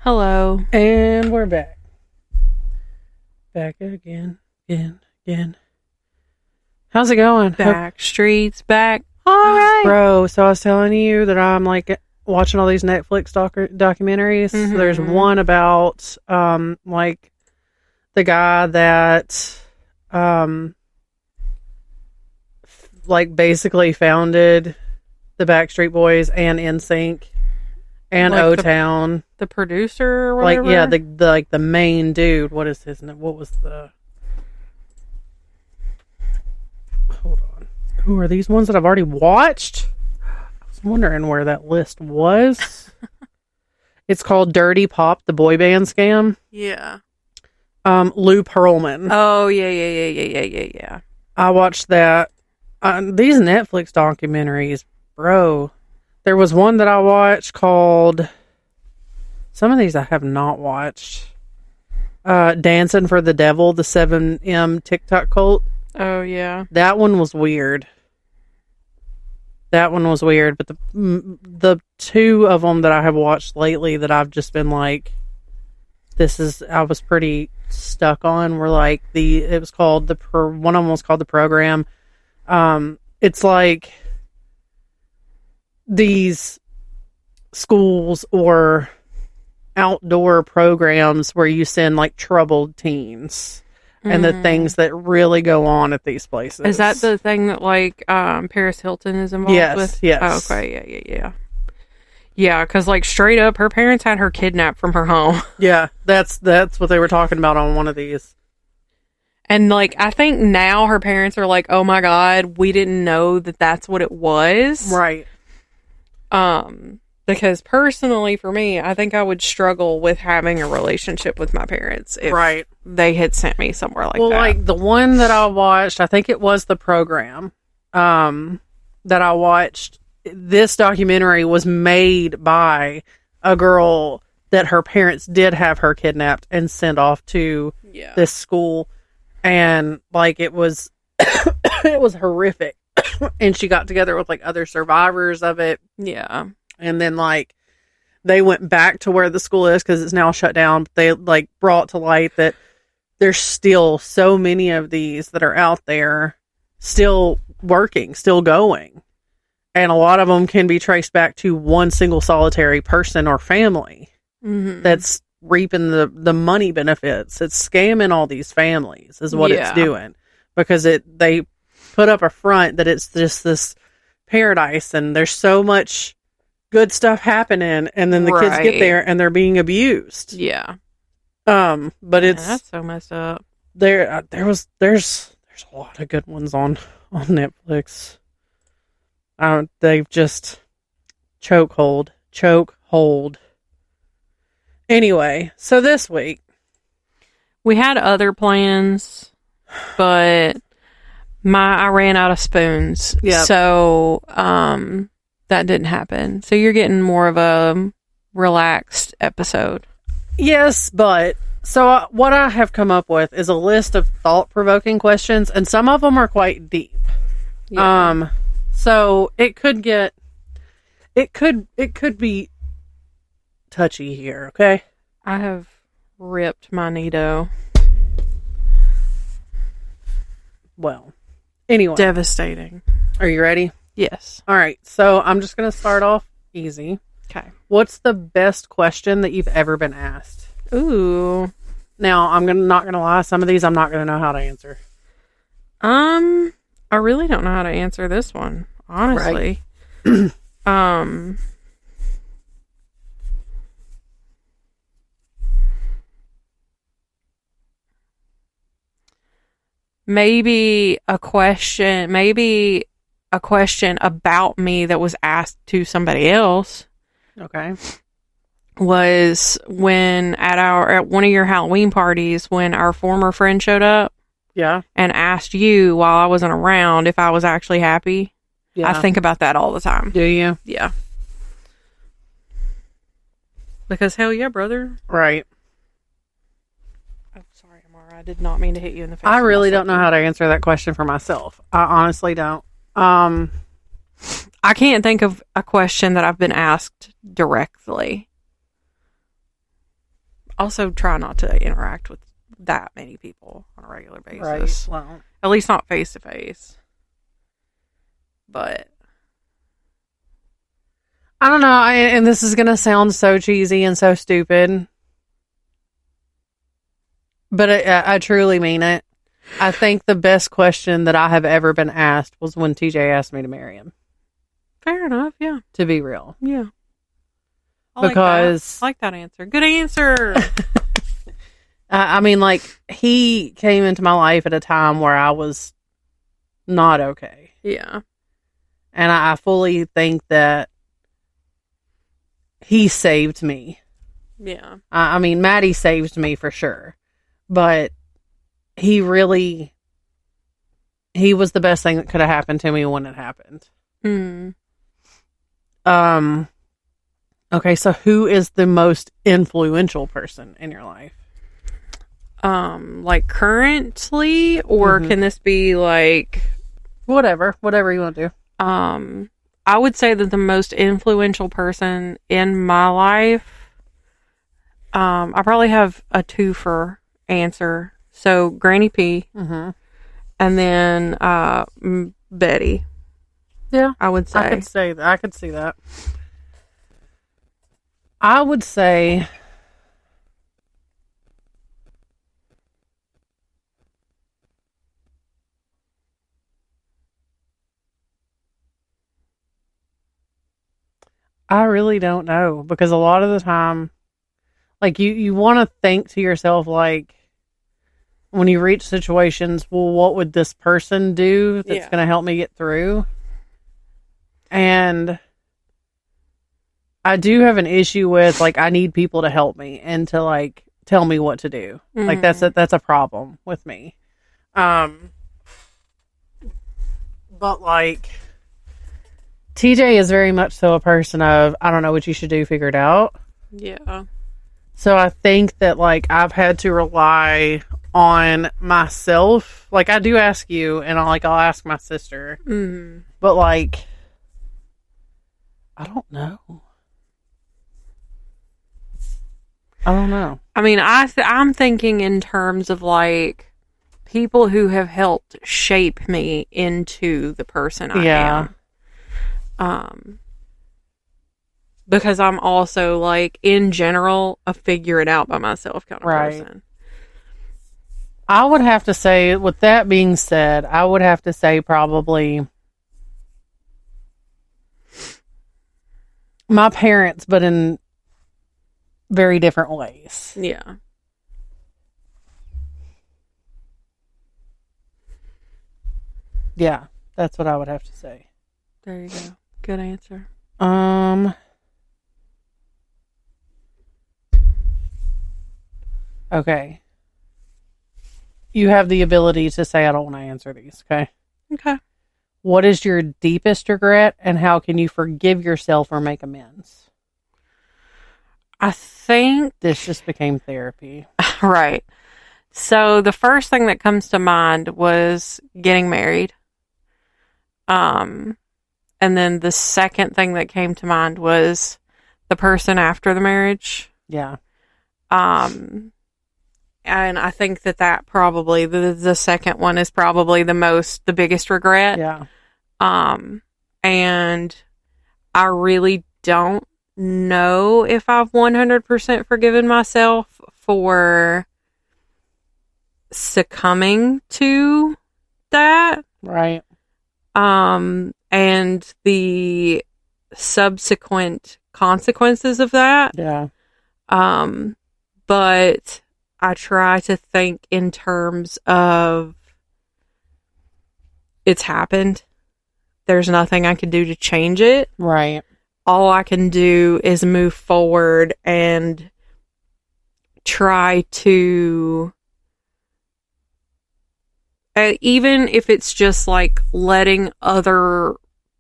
Hello. And we're back. Back again. How's it going? Back streets back. All right. Bro, so I was telling you that I'm like watching all these Netflix documentaries. Mm-hmm. There's one about like the guy that like basically founded the Backstreet Boys and NSYNC and Like O-Town. The producer or whatever? Like, yeah, the main dude. What is his name? What was the... Hold on. Who are these ones that I've already watched? I was wondering where that list was. It's called Dirty Pop, the boy band scam. Yeah. Lou Pearlman. Oh, yeah. I watched that. These Netflix documentaries, bro. There was one that I watched called... Some of these I have not watched. Dancing for the Devil, the 7M TikTok cult. Oh, yeah. That one was weird. But the two of them that I have watched lately that I've just been like, I was pretty stuck on were like one of them was called The Program. It's like these schools or outdoor programs where you send like troubled teens and the things that really go on at these places. Is that the thing that like Paris Hilton is involved with? Yes. Oh, okay, yeah. Yeah, because like straight up, her parents had her kidnapped from her home. Yeah, that's what they were talking about on one of these. And like, I think now her parents are like, oh my God, we didn't know that that's what it was. Right. Because personally for me, I think I would struggle with having a relationship with my parents if they had sent me somewhere like that. Well, like the one that I watched, I think it was The Program, that I watched. This documentary was made by a girl that her parents did have her kidnapped and sent off to this school. And like, it was, it was horrific. And she got together with like other survivors of it. Yeah. And then like, they went back to where the school is because it's now shut down. But they like brought to light that there's still so many of these that are out there still working, still going. And a lot of them can be traced back to one single solitary person or family that's reaping the money benefits. It's scamming all these families is what it's doing, because they put up a front that it's just this paradise and there's so much good stuff happeing, and then the kids get there and they're being abused. Yeah. But that's so messed up. There's a lot of good ones on Netflix. They've just chokehold. Anyway, so this week we had other plans, but I ran out of spoons. Yep. So that didn't happen. So you're getting more of a relaxed episode. Yes, but so what I have come up with is a list of thought-provoking questions, and some of them are quite deep. Yeah. So it could be touchy here, okay? I have ripped my Nito. Well, anyway. Devastating. Are you ready? Yes. All right, so I'm just going to start off easy. Okay. What's the best question that you've ever been asked? Ooh. Now, not going to lie, some of these I'm not going to know how to answer. I really don't know how to answer this one, honestly. Right. Maybe a question about me that was asked to somebody else. Okay. Was when at one of your Halloween parties when our former friend showed up. Yeah. And asked you while I wasn't around if I was actually happy. Yeah. I think about that all the time. Do you? Yeah. Because hell yeah, brother. Right. I'm sorry, Amara. I did not mean to hit you in the face. I really don't know how to answer that question for myself. I honestly don't. I can't think of a question that I've been asked directly. Also, try not to interact with that many people on a regular basis. Right. Well, at least not face to face. But I don't know. And this is going to sound so cheesy and so stupid, but I truly mean it. I think the best question that I have ever been asked was when TJ asked me to marry him. Fair enough, yeah. To be real. Yeah. Because I like that answer. Good answer. I mean, like, he came into my life at a time where I was not okay. Yeah. And I fully think that he saved me. Yeah. I mean, Maddie saved me for sure. But he was the best thing that could have happened to me when it happened. Hmm. Okay, so who is the most influential person in your life? Like currently, or can this be like whatever you want to do? I would say that the most influential person in my life, I probably have a twofer answer. So Granny P, and then Betty. Yeah, I would say. I could say that. I could see that. I would say I really don't know, because a lot of the time, like, you want to think to yourself, like, when you reach situations, well, what would this person do that's going to help me get through? And I do have an issue with, like, I need people to help me and to, like, tell me what to do. Like, that's a problem with me. But, like, TJ is very much so a person of, I don't know what you should do, figure it out. Yeah. So I think that, like, I've had to rely on myself. Like, I do ask you, and I'll ask my sister. But, like, I don't know. I mean, I'm thinking in terms of, like, people who have helped shape me into the person I am. Because I'm also, like, in general, a figure it out by myself kind of person. I would have to say, with that being said, I would have to say probably my parents, but in very different ways. Yeah. Yeah, that's what I would have to say. There you go. Good answer. Okay. You have the ability to say, I don't want to answer these, okay? Okay. What is your deepest regret, and how can you forgive yourself or make amends? I think this just became therapy. Right. So the first thing that comes to mind was getting married. And then the second thing that came to mind was the person after the marriage. Yeah. And I think that probably the second one is probably the biggest regret. Yeah. And I really don't know if I've 100% forgiven myself for succumbing to that. Right. And the subsequent consequences of that. Yeah. But I try to think in terms of it's happened. There's nothing I can do to change it. Right. All I can do is move forward and try to, even if it's just like letting other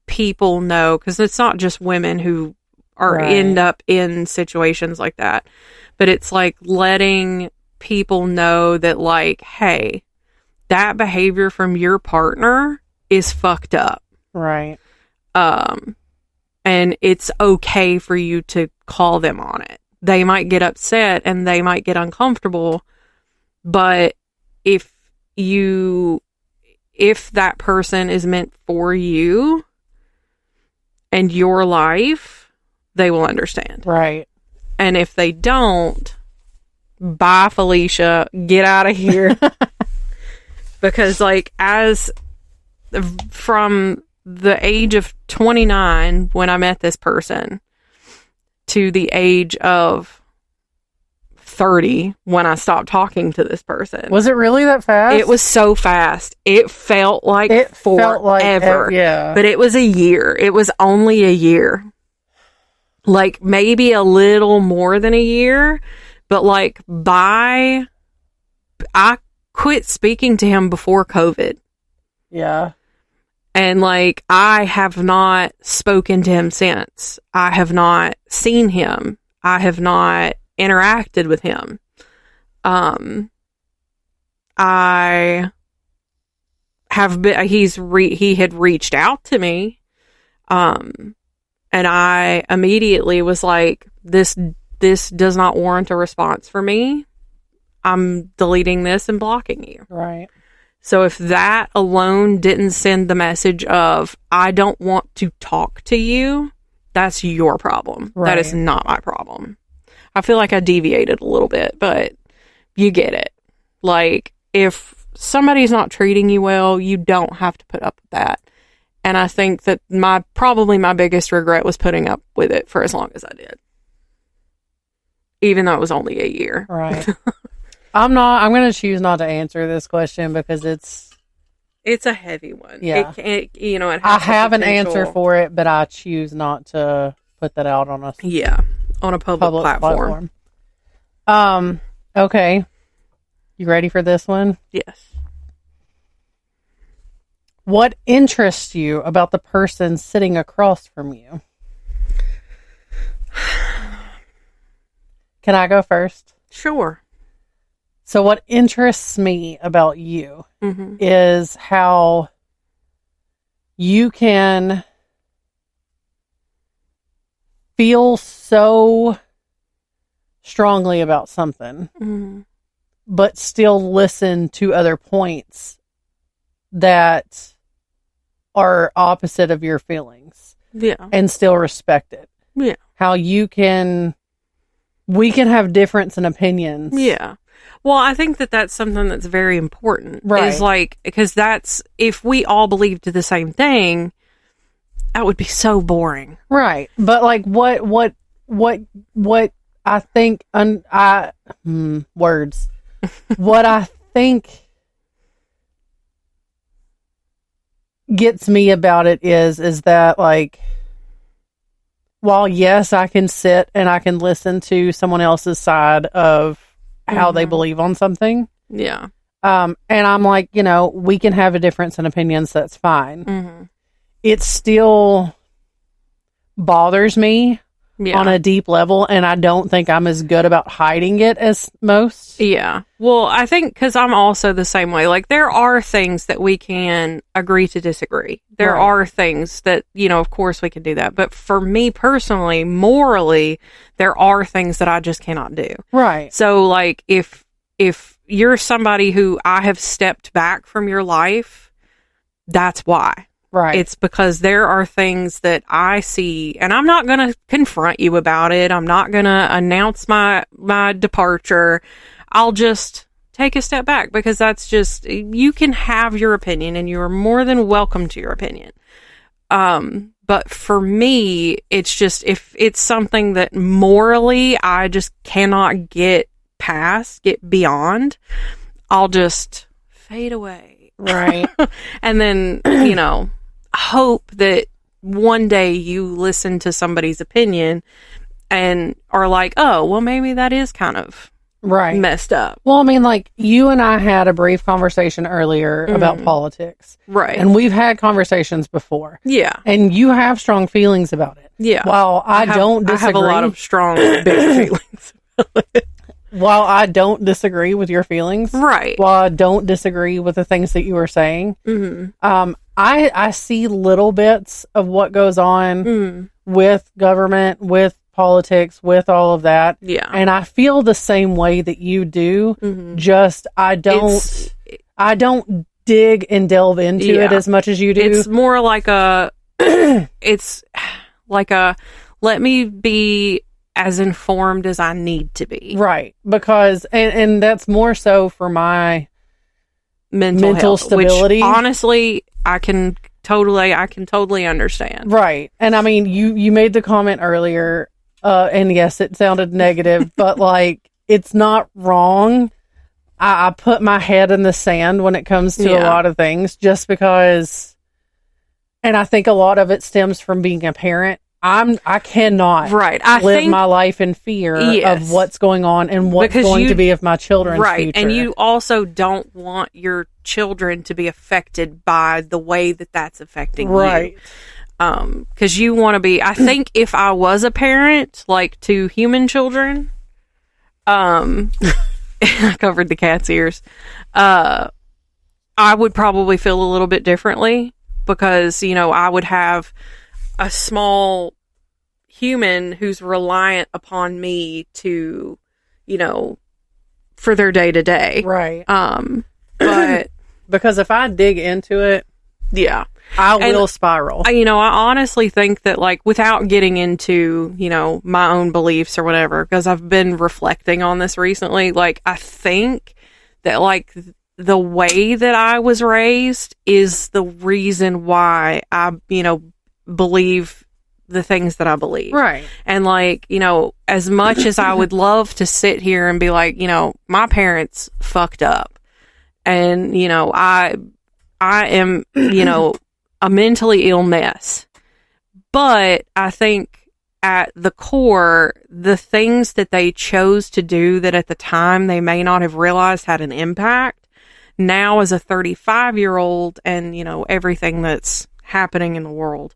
people know, because it's not just women who are end up in situations like that, but it's like letting people know that, like, hey, that behavior from your partner is fucked up. Right. And it's okay for you to call them on it. they might get upset and they might get uncomfortable. But if that person is meant for you and your life, they will understand. Right. And if they don't, bye, Felicia, get out of here. Because, like, from the age of 29 when I met this person to the age of 30 when I stopped talking to this person. Was it really that fast? It was so fast. It felt like forever. Yeah. But it was a year. It was only a year. Like, maybe a little more than a year. But, like, I quit speaking to him before COVID. Yeah. And, like, I have not spoken to him since. I have not seen him. I have not interacted with him. I have been, he had reached out to me. And I immediately was like, this does not warrant a response for me. I'm deleting this and blocking you. Right. So if that alone didn't send the message of, I don't want to talk to you, that's your problem. Right. That is not my problem. I feel like I deviated a little bit, but you get it. Like, if somebody's not treating you well, you don't have to put up with that. And I think that probably my biggest regret was putting up with it for as long as I did. Even though it was only a year. Right. I'm going to choose not to answer this question because it's a heavy one. Yeah. It has I have an potential. answer for it, but I choose not to put that out on on a public platform. Okay. You ready for this one? Yes. What interests you about the person sitting across from you? Can I go first? Sure. So what interests me about you mm-hmm. is how you can feel so strongly about something, mm-hmm. but still listen to other points that are opposite of your feelings. Yeah. And still respect it. Yeah. How we can have difference in opinions. Yeah. Well, I think that that's something that's very important. Right. Is like, because if we all believed the same thing, that would be so boring. Right. But like what I think, words. What I think gets me about it is that, like, while yes, I can sit and I can listen to someone else's side of how they believe on something. Yeah. And I'm like, we can have a difference in opinions. That's fine. Mm-hmm. It still bothers me on a deep level. And I don't think I'm as good about hiding it as most. Yeah. Well, I think because I'm also the same way. Like, there are things that we can agree to disagree. There are things that, of course we can do that. But for me personally, morally, there are things that I just cannot do. Right. So, like, if you're somebody who I have stepped back from your life, that's why. Right. It's because there are things that I see, and I'm not going to confront you about it. I'm not going to announce my departure. I'll just take a step back, because that's just, you can have your opinion and you are more than welcome to your opinion. But for me, it's just, if it's something that morally I just cannot get beyond, I'll just fade away. Right. And then, hope that one day you listen to somebody's opinion and are like, oh, well, maybe that is kind of messed up. Well, I mean, like, you and I had a brief conversation earlier about politics. Right. And we've had conversations before. Yeah. And you have strong feelings about it. Yeah. While I don't disagree. I have a lot of strong, big feelings about it. While I don't disagree with your feelings. Right. While I don't disagree with the things that you were saying. Mm-hmm. I see little bits of what goes on with government, with politics, with all of that. Yeah. And I feel the same way that you do. Mm-hmm. Just I don't dig and delve into it as much as you do. It's more like it's like let me be as informed as I need to be. Right. Because and that's more so for my mental health, stability. Which, honestly, I can totally understand. Right. And I mean, you made the comment earlier, and yes, it sounded negative, but like, it's not wrong. I put my head in the sand when it comes to a lot of things, just because, and I think a lot of it stems from being a parent. I cannot live my life in fear of what's going on and what's going to be of my children's future. And you also don't want your children to be affected by the way that that's affecting you. Because you want to be, I think if I was a parent, like to human children, I covered the cat's ears, I would probably feel a little bit differently, because, I would have a small human who's reliant upon me to, for their day to day. Right. But because if I dig into it, I will spiral. I honestly think that, like, without getting into, my own beliefs or whatever, because I've been reflecting on this recently, like, I think that, like, the way that I was raised is the reason why I, believe the things that I believe. Right. And, like, as much as I would love to sit here and be like, my parents fucked up, and, I am, a mentally ill mess. But I think at the core, the things that they chose to do that at the time they may not have realized had an impact, now as a 35-year-old and, everything that's happening in the world,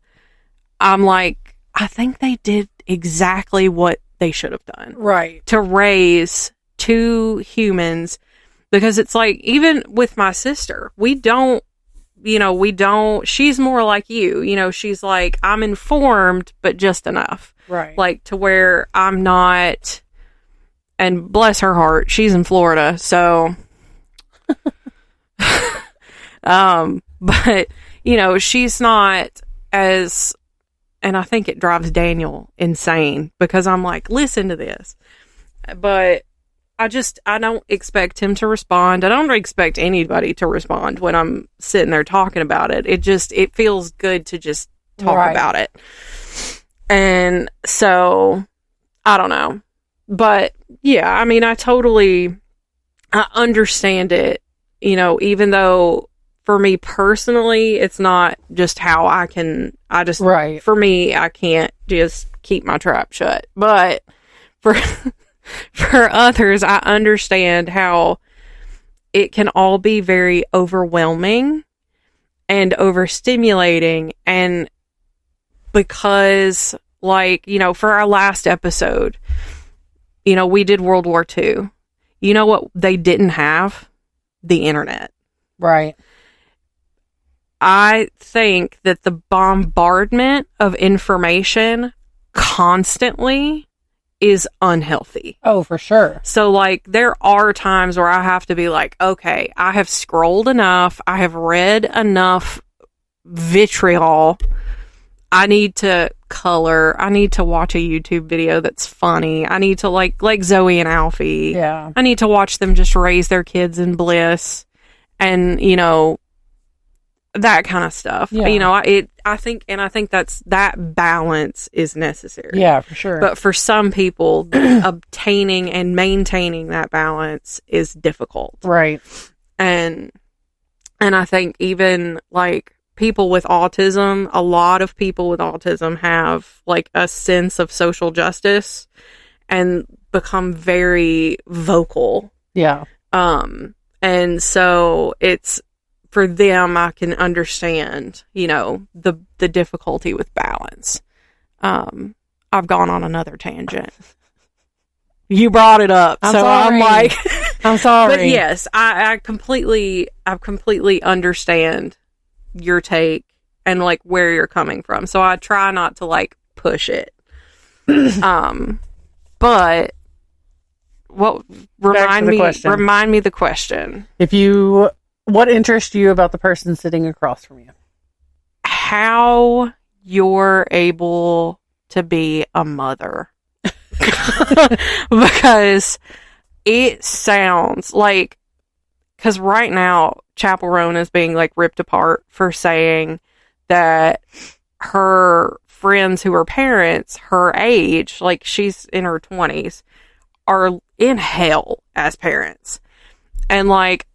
I'm like, I think they did exactly what they should have done. Right. To raise two humans, because it's like, even with my sister, we don't, she's more like you, she's like, I'm informed, but just enough. Right. Like, to where I'm not, and bless her heart, she's in Florida, so... but she's not as, and I think it drives Daniel insane, because I'm like, listen to this, but I don't expect him to respond. I don't expect anybody to respond when I'm sitting there talking about it. It feels good to just talk about it. And so I don't know, but yeah, I mean, I understand it. Even though for me personally, it's not just how for me, I can't just keep my trap shut. But for others, I understand how it can all be very overwhelming and overstimulating. And because, like, for our last episode, we did World War II. You know what they didn't have? The internet. Right. I think that the bombardment of information constantly is unhealthy. Oh, for sure. So, like, there are times where I have to be like, okay, I have scrolled enough. I have read enough vitriol. I need to color. I need to watch a YouTube video that's funny. I need to, like Zoe and Alfie. Yeah. I need to watch them just raise their kids in bliss, and, that kind of stuff. Yeah. I think that balance is necessary. Yeah, for sure. But for some people, obtaining and maintaining that balance is difficult. Right. And I think even, like, people with autism, a lot of people with autism have, like, a sense of social justice and become very vocal. Yeah. And so it's, for them, I can understand, the difficulty with balance. I've gone on another tangent. You brought it up, I'm like, I'm sorry. But yes, I completely understand your take and, like, where you're coming from. So I try not to, like, push it. But remind me the question. What interests you about the person sitting across from you? How you're able to be a mother. Because it sounds like, because right now Chapel Roan is being like ripped apart for saying that her friends who are parents her age, like she's in her 20s, are in hell as parents. And like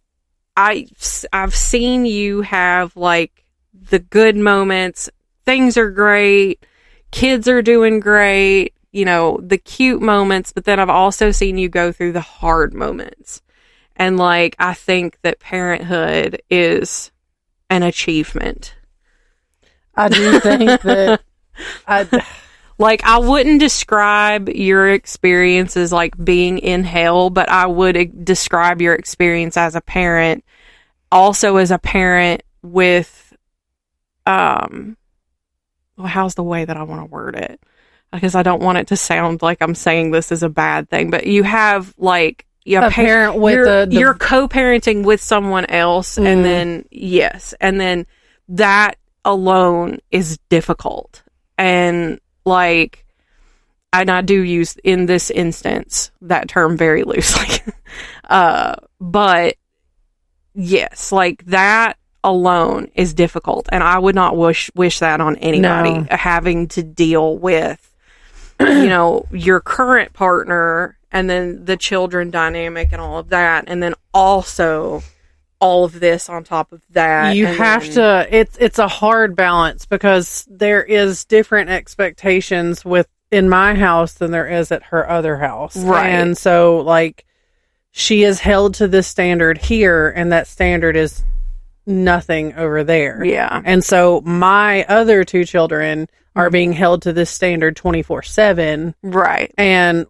I've seen you have like the good moments, things are great, kids are doing great, you know, the cute moments, but then I've also seen you go through the hard moments. And like I think that parenthood is an achievement. I do think that I wouldn't describe your experience as like being in hell, but I would describe your experience as a parent, also as a parent with, how's the way that I want to word it? Because I don't want it to sound like I'm saying this is a bad thing, but you have like a parent with you're co-parenting with someone else, and then and then that alone is difficult. And like, and I do use in this instance that term very loosely. But yes, like that alone is difficult. And I would not wish that on anybody, having to deal with, you know, your current partner and then the children dynamic and all of that. And then also all of this on top of that. You have to, it's a hard balance because there is different expectations in my house than there is at her other house. Right. And so like she is held to this standard here and that standard is nothing over there. Yeah. And so my other two children are being held to this standard 24/7. Right. And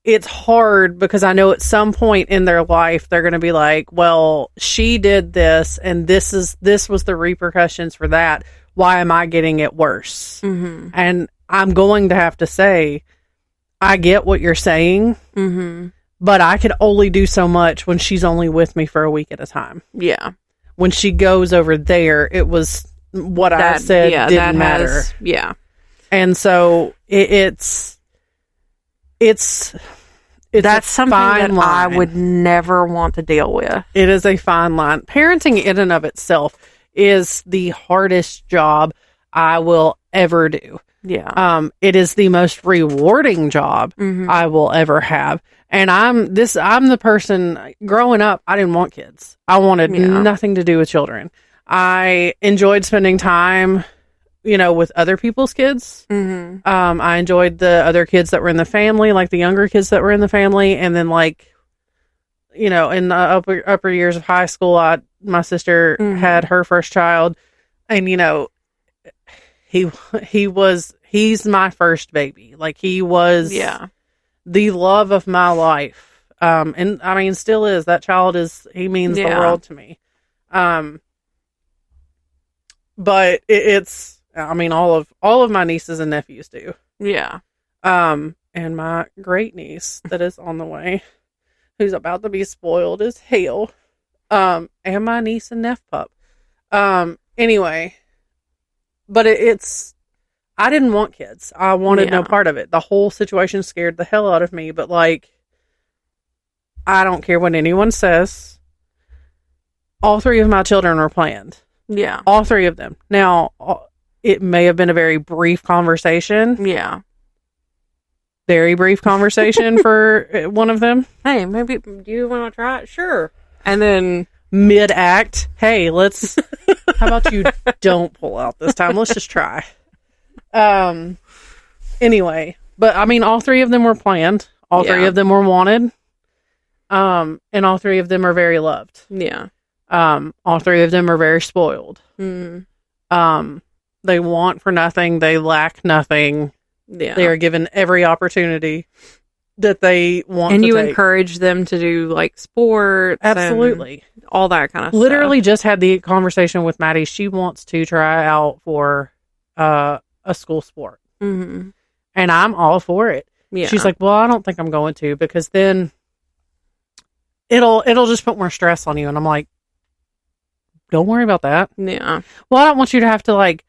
it's hard because I know at some point in their life they're going to be like, well, she did this and this was the repercussions for that. Why am I getting it worse? Mm-hmm. And I'm going to have to say, I get what you're saying, but I could only do so much when she's only with me for a week at a time. Yeah. When she goes over there, it was what I said didn't matter. Yeah. And so it's that's something that line. I would never want to deal with. It is a fine line. Parenting in and of itself is the hardest job I will ever do. Yeah. It is the most rewarding job I will ever have. And I'm the person growing up, I didn't want kids. I wanted nothing to do with children. I enjoyed spending time, you know, with other people's kids. I enjoyed the other kids that were in the family, like the younger kids that were in the family. And then like, you know, in the upper years of high school, my sister had her first child, and, you know, he's my first baby. Like he was the love of my life. And I mean, still is. That child he means the world to me. But it's, I mean, all of my nieces and nephews do. Yeah. And my great niece that is on the way, who's about to be spoiled as hell. And my niece and nephew pup. Anyway, but it's, I didn't want kids. I wanted no part of it. The whole situation scared the hell out of me, but like, I don't care what anyone says. All three of my children were planned. Yeah. All three of them. Now, it may have been a very brief conversation. Yeah. Very brief conversation for one of them. Hey, maybe, do you want to try it? Sure. And then mid-act, hey, how about you don't pull out this time? Let's just try. Anyway, but I mean, all three of them were planned. All three of them were wanted. And all three of them are very loved. Yeah. All three of them are very spoiled. They want for nothing. They lack nothing. Yeah. They are given every opportunity that they want and to you take. Encourage them to do like sports. Absolutely. And all that kind of Literally stuff. just had the conversation with Maddie. She wants to try out for a school sport. And And I'm all for it. Yeah. She's like, well, I don't think I'm going to, because then it'll just put more stress on you. And I'm like, don't worry about that. Yeah. Well, I don't want you to have to like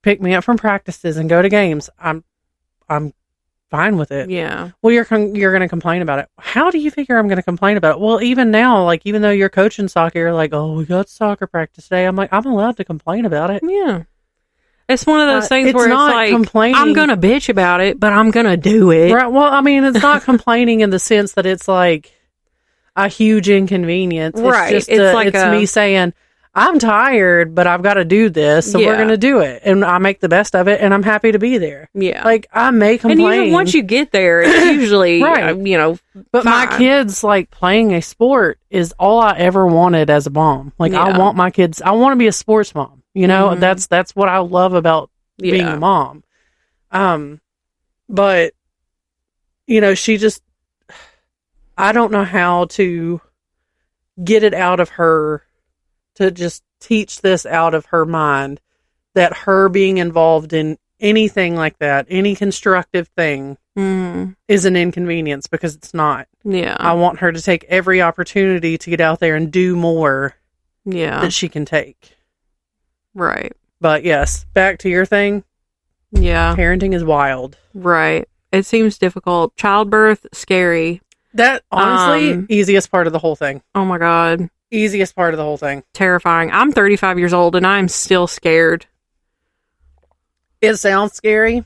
pick me up from practices and go to games. I'm fine with it. Yeah. Well, you're going to complain about it. How do you figure I'm going to complain about it? Well, even now, like, even though you're coaching soccer, you're like, oh, we got soccer practice today. I'm like, I'm allowed to complain about it. Yeah. It's one of those things where it's like, complaining. I'm going to bitch about it, but I'm going to do it. Right. Well, I mean, it's not complaining in the sense that it's like a huge inconvenience. Right. It's just me saying, I'm tired, but I've got to do this, so we're going to do it. And I make the best of it, and I'm happy to be there. Yeah. Like, I may complain. And even once you get there, it's usually, right. fine. But my kids, like, playing a sport is all I ever wanted as a mom. Like, I want my kids, I want to be a sports mom. Mm-hmm. That's what I love about being a mom. But, she just, I don't know how to get it out of her, to just teach this out of her mind, that her being involved in anything like that, any constructive thing, is an inconvenience, because it's not. Yeah. I want her to take every opportunity to get out there and do more that she can take. Right. But yes, back to your thing. Yeah. Parenting is wild. Right. It seems difficult. Childbirth, scary. That, honestly, easiest part of the whole thing. Oh my God. Easiest part of the whole thing. Terrifying. I'm 35 years old and I'm still scared. It sounds scary.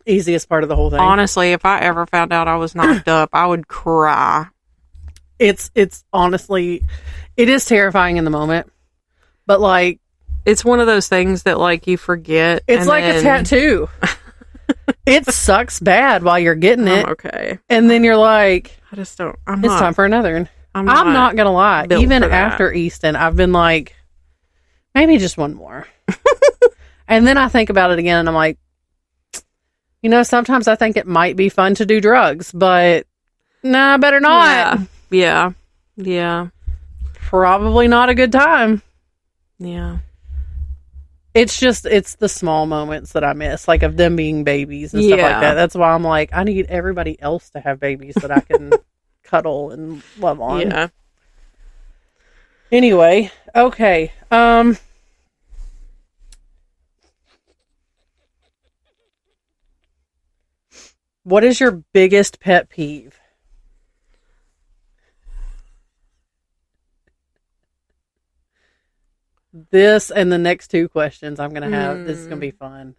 Easiest part of the whole thing. Honestly, if I ever found out I was knocked up, I would cry. It's honestly, it is terrifying in the moment. But like, it's one of those things that like you forget. It's like a tattoo. It sucks bad while you're getting it. Okay. And then you're like, it's time for another one. I'm not going to lie. Even after Easton, I've been like, maybe just one more. And then I think about it again and I'm like, sometimes I think it might be fun to do drugs, but nah, better not. Yeah. Yeah. Probably not a good time. Yeah. It's the small moments that I miss, like of them being babies and stuff like that. That's why I'm like, I need everybody else to have babies that I can cuddle and love on. Yeah. Anyway, okay. What is your biggest pet peeve? This and the next two questions I'm going to have. This is going to be fun.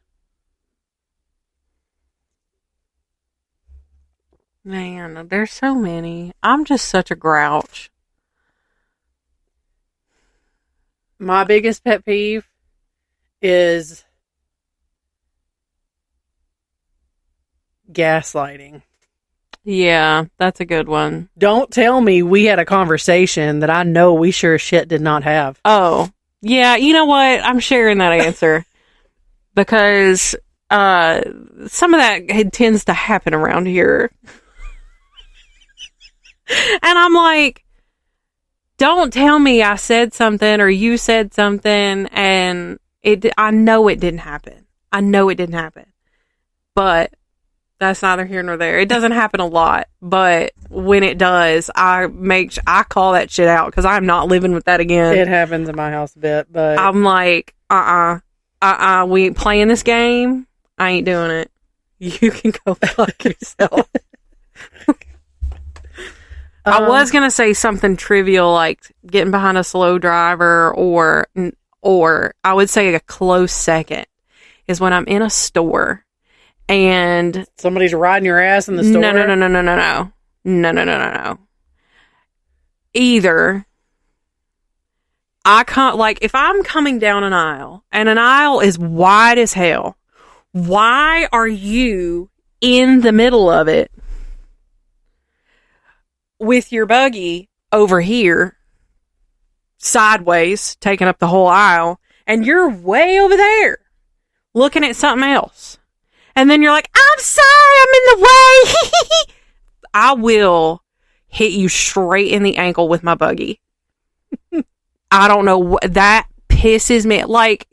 Man, there's so many. I'm just such a grouch. My biggest pet peeve is gaslighting. Yeah, that's a good one. Don't tell me we had a conversation that I know we sure as shit did not have. Oh, yeah. You know what? I'm sharing that answer because some of that tends to happen around here. And I'm like, don't tell me I said something or you said something and I know it didn't happen. But that's neither here nor there. It doesn't happen a lot, but when it does, I call that shit out because I'm not living with that again. It happens in my house a bit, but I'm like, we ain't playing this game. I ain't doing it. You can go fuck yourself. I was going to say something trivial like getting behind a slow driver or I would say a close second is when I'm in a store and somebody's riding your ass in the store. No. Either I can't, like, if I'm coming down an aisle and an aisle is wide as hell, why are you in the middle of it with your buggy over here sideways, taking up the whole aisle, and you're way over there looking at something else? And then you're like, I'm sorry, I'm in the way. I will hit you straight in the ankle with my buggy. I don't know. That pisses me. Like,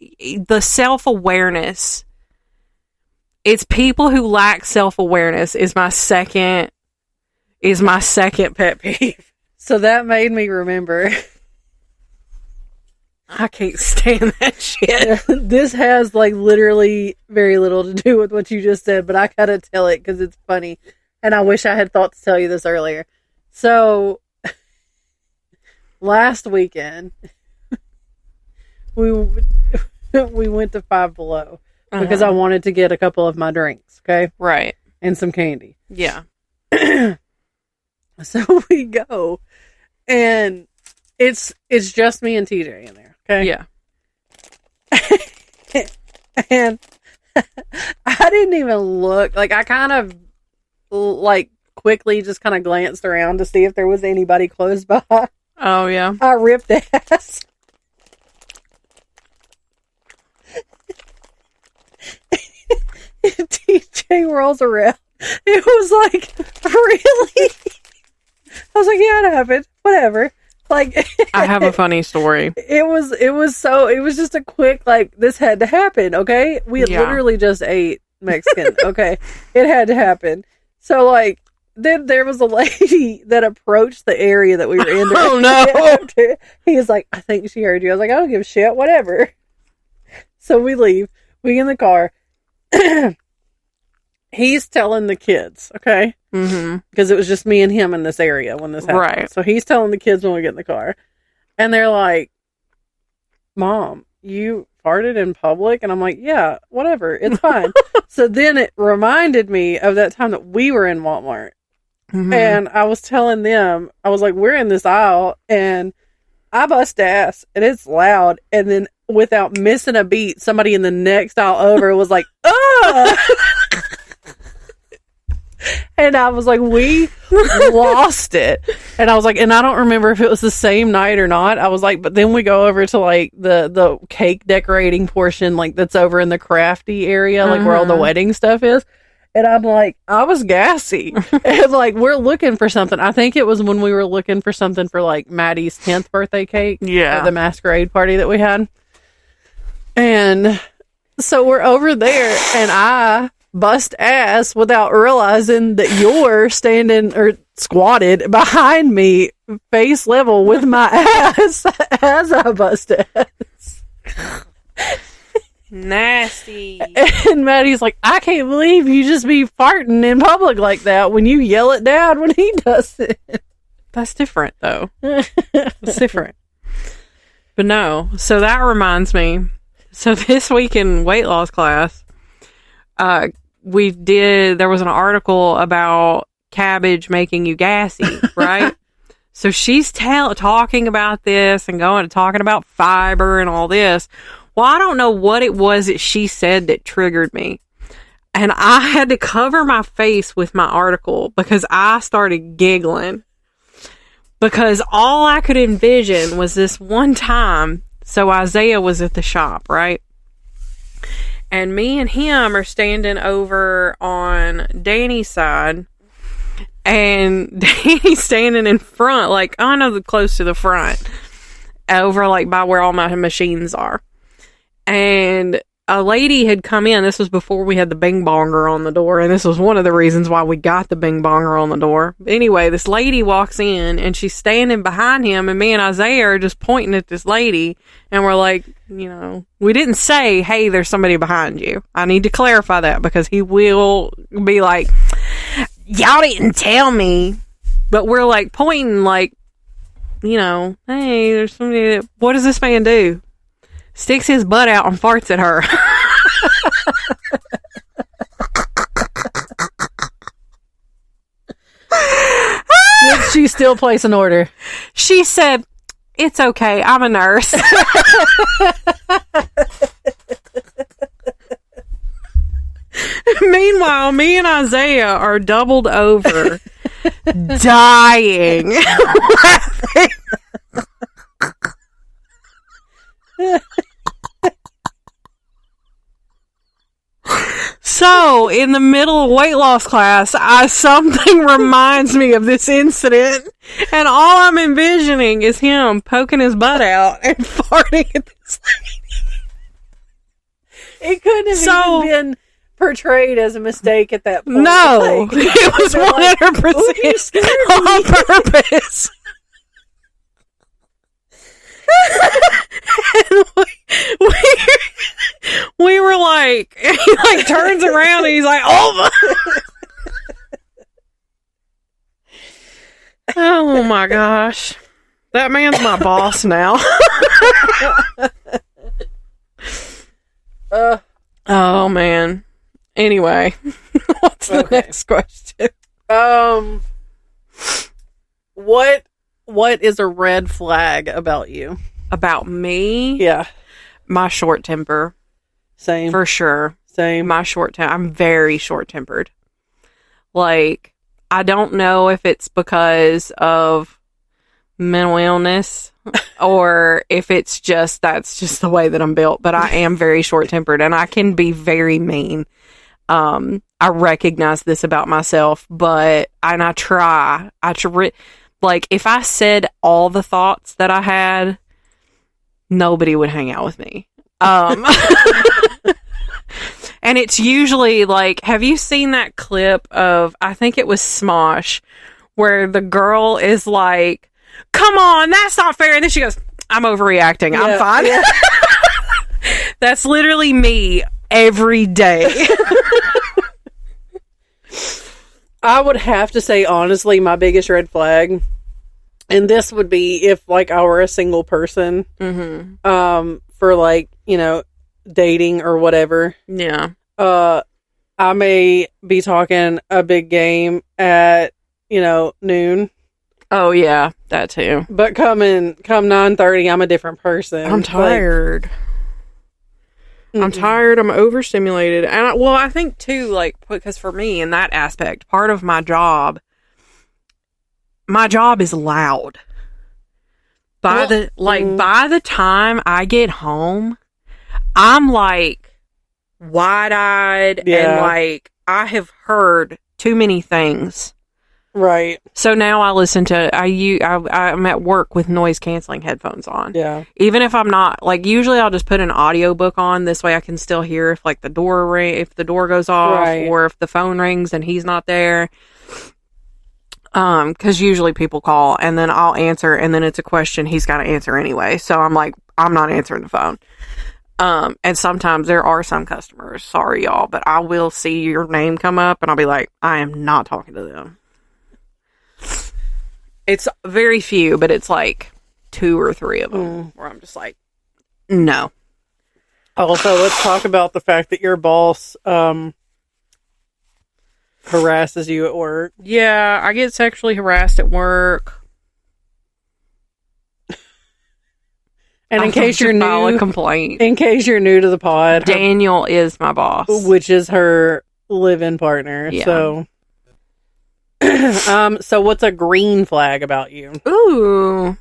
the self-awareness It's people who lack self-awareness is my second pet peeve. So that made me remember. I can't stand that shit. This has like literally very little to do with what you just said, but I gotta tell it because it's funny. And I wish I had thought to tell you this earlier. So last weekend, we went to Five Below because I wanted to get a couple of my drinks, okay? Right. And some candy. Yeah. So we go, and it's just me and TJ in there, okay? Yeah. And I didn't even look. Like, I kind of, like, quickly just kind of glanced around to see if there was anybody close by. Oh, yeah. I ripped ass. TJ rolls around. It was like, really? I was like, yeah, it happened. Whatever. Like, I have a funny story. It was just a quick, like, this had to happen, okay? We had literally just ate Mexican, okay? It had to happen. So, like, then there was a lady that approached the area that we were in. Oh, no. He was like, I think she heard you. I was like, I don't give a shit, whatever. So we leave. We get in the car. He's telling the kids, okay? Mm-hmm. Because it was just me and him in this area when this happened. Right. So he's telling the kids when we get in the car. And they're like, Mom, you farted in public? And I'm like, yeah, whatever. It's fine. So then it reminded me of that time that we were in Walmart. Mm-hmm. And I was telling them, I was like, we're in this aisle and I bust ass and it's loud. And then without missing a beat, somebody in the next aisle over was like, ugh! And I was like, we lost it. And I was like, and I don't remember if it was the same night or not. I was like, but then we go over to like the cake decorating portion, like that's over in the crafty area, like where all the wedding stuff is. And I'm like, I was gassy. And like, we're looking for something. I think it was when we were looking for something for like Maddie's 10th birthday cake. Yeah. At the masquerade party that we had. And so we're over there and I bust ass without realizing that you're standing or squatted behind me face level with my ass as I bust ass. Nasty. And Maddie's like, I can't believe you just be farting in public like that when you yell at Dad when he does it. That's different though. It's different. But no, so that reminds me. So this week in weight loss class, there was an article about cabbage making you gassy, right? So she's talking about this and talking about fiber and all this. Well, I don't know what it was that she said that triggered me. And I had to cover my face with my article because I started giggling. Because all I could envision was this one time. So Isaiah was at the shop, right? And me and him are standing over on Danny's side. And Danny's standing in front, like, I know, close to the front. Over, like, by where all my machines are. And a lady had come in. This was before we had the bing bonger on the door. And this was one of the reasons why we got the bing bonger on the door. Anyway, this lady walks in and she's standing behind him. And me and Isaiah are just pointing at this lady. And we're like, you know, we didn't say, hey, there's somebody behind you. I need to clarify that because he will be like, y'all didn't tell me. But we're like pointing like, you know, hey, there's somebody that, what does this man do? Sticks his butt out and farts at her. Did she still place an order? She said, it's okay, I'm a nurse. Meanwhile, me and Isaiah are doubled over, dying, laughing. So, in the middle of weight loss class, something reminds me of this incident, and all I'm envisioning is him poking his butt out and farting at this lady. It couldn't have even been portrayed as a mistake at that point. No, it was 100% on purpose. And we were like, he like turns around and he's like, oh my gosh. That man's my boss now. Oh man. Anyway, what's the next question? What is a red flag about you? About me? Yeah. My short temper. Same. For sure. Same. My short temper. I'm very short tempered. Like, I don't know if it's because of mental illness or if it's just, that's just the way that I'm built, but I am very short tempered and I can be very mean. I recognize this about myself, but, and I try, like, if I said all the thoughts that I had, nobody would hang out with me. And it's usually like, have you seen that clip of, I think it was Smosh, where the girl is like, come on, that's not fair. And then she goes, I'm overreacting. I'm fine. Yeah. That's literally me every day. I would have to say, honestly, my biggest red flag, and this would be if, like, I were a single person, for, like, you know, dating or whatever. Yeah. I may be talking a big game at, you know, noon. Oh, yeah, that too. But come 9:30, I'm a different person. I'm tired. I'm tired. I'm overstimulated. And I think too, like, because for me in that aspect, part of my job is loud. By the time I get home, I'm like wide-eyed and like I have heard too many things. Right. So now I listen to, I'm at work with noise canceling headphones on. Yeah. Even if I'm not, like, usually I'll just put an audiobook on. This way I can still hear if, like, if the door goes off or if the phone rings and he's not there. Because usually people call and then I'll answer and then it's a question he's got to answer anyway. So I'm like, I'm not answering the phone. And sometimes there are some customers, sorry y'all, but I will see your name come up and I'll be like, I am not talking to them. It's very few, but it's like 2 or 3 of them where I'm just like, no. Also, let's talk about the fact that your boss harasses you at work. Yeah, I get sexually harassed at work. And in case you're file new, a complaint. In case you're new to the pod, Daniel is my boss, which is her live-in partner. Yeah. So, so what's a green flag about you? Ooh,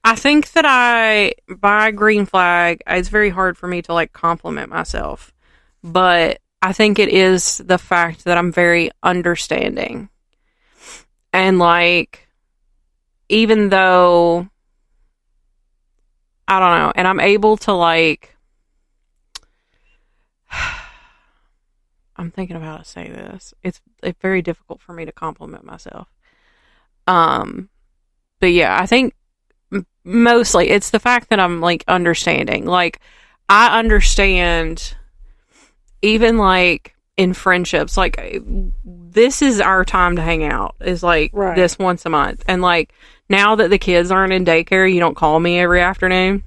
I think that by green flag, it's very hard for me to like compliment myself, but I think it is the fact that I'm very understanding, and like, even though I don't know, and I'm able to like, I'm thinking about how to say this. It's very difficult for me to compliment myself. But yeah, I think mostly it's the fact that I'm like understanding. Like, I understand even like in friendships, like this is our time to hang out is like this once a month. And like now that the kids aren't in daycare, you don't call me every afternoon.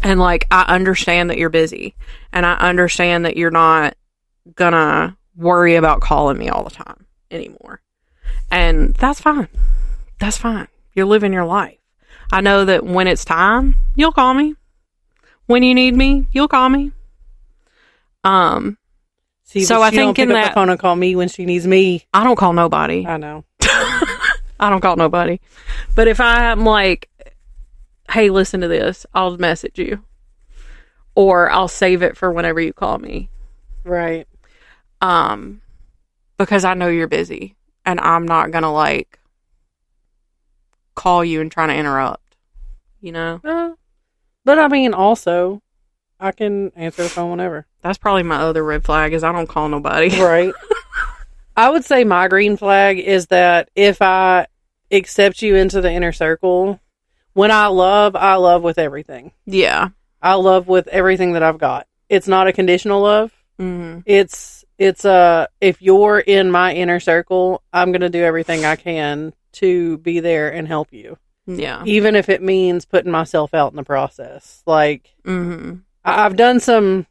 And like, I understand that you're busy and I understand that you're not gonna worry about calling me all the time anymore. And that's fine. That's fine. You're living your life. I know that when it's time, you'll call me. When you need me, you'll call me. See, so I think in that the phone and call me when she needs me. I don't call nobody. I know. I don't call nobody. But if I'm like, hey, listen to this, I'll message you. Or I'll save it for whenever you call me. Right. Because I know you're busy. And I'm not going to like call you and try to interrupt. You know? But I mean, also, I can answer the phone whenever. That's probably my other red flag is I don't call nobody. Right. I would say my green flag is that if I accept you into the inner circle, when I love with everything. Yeah. I love with everything that I've got. It's not a conditional love. Mm-hmm. It's if you're in my inner circle, I'm going to do everything I can to be there and help you. Yeah. Even if it means putting myself out in the process. Like, mm-hmm. I've done some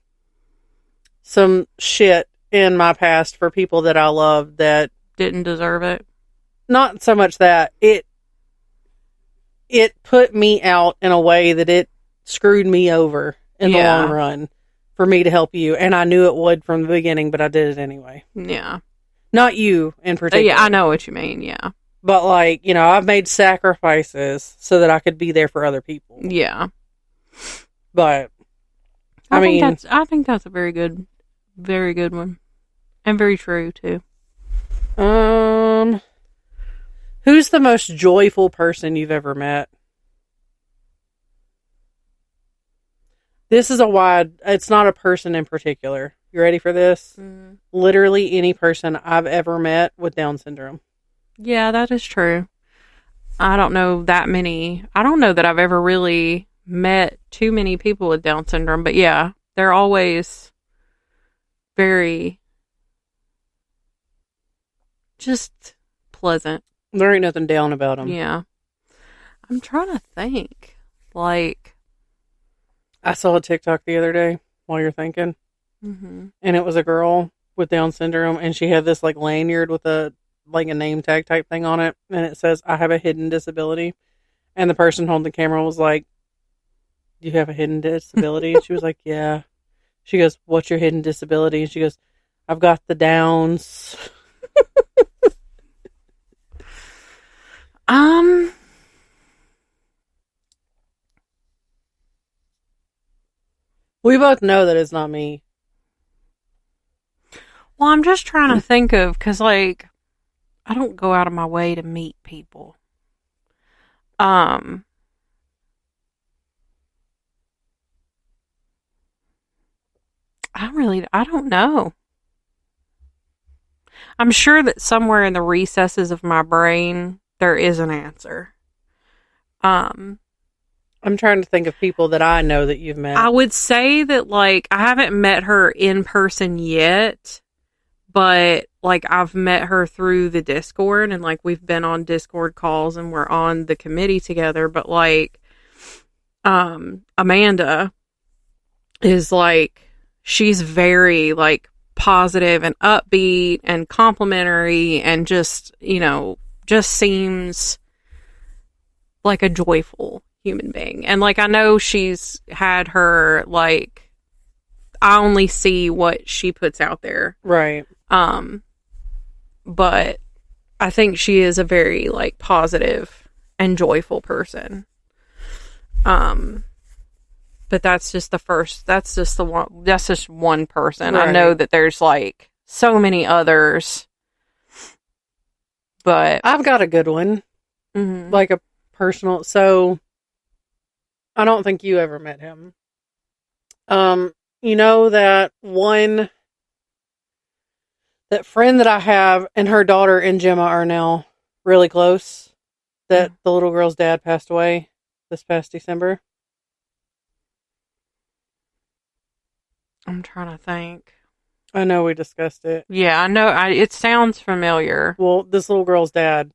shit in my past for people that I love that didn't deserve it. Not so much that it put me out in a way that it screwed me over in the long run for me to help you. And I knew it would from the beginning, but I did it anyway. Yeah. Not you in particular. Yeah, I know what you mean. Yeah. But like, I've made sacrifices so that I could be there for other people. Yeah. But I think that's a very good one. And very true too. Who's the most joyful person you've ever met? This is it's not a person in particular. You ready for this? Mm. Literally any person I've ever met with Down syndrome. Yeah, that is true. I don't know that many. I don't know that I've ever really met too many people with Down syndrome, but yeah, they're always very just pleasant. There ain't nothing down about them. Yeah. I'm trying to think. Like, I saw a TikTok the other day while you're thinking. Mm-hmm. And it was a girl with Down syndrome, and she had this like lanyard with a name tag type thing on it, and it says, "I have a hidden disability." And the person holding the camera was like, "Do you have a hidden disability?" And she was like, "Yeah." She goes, "What's your hidden disability?" And she goes, "I've got the Downs." We both know that it's not me. Well, I'm just trying to think of, because, like, I don't go out of my way to meet people. I don't know. I'm sure that somewhere in the recesses of my brain, there is an answer. I'm trying to think of people that I know that you've met. I would say that, like, I haven't met her in person yet, but, like, I've met her through the Discord, and, like, we've been on Discord calls, and we're on the committee together, but, like, Amanda is, like, she's very, like, positive and upbeat and complimentary and just, just seems like a joyful human being. And, like, I know she's had her, like, I only see what she puts out there. Right. But I think she is a very, like, positive and joyful person. But that's just one person. Right. I know that there's, like, so many others. But I've got a good one. Mm-hmm. Like a personal, so I don't think you ever met him. That friend that I have and her daughter and Gemma are now really close. That the little girl's dad passed away this past December. I'm trying to think. I know we discussed it. Yeah, I know. It sounds familiar. Well, this little girl's dad,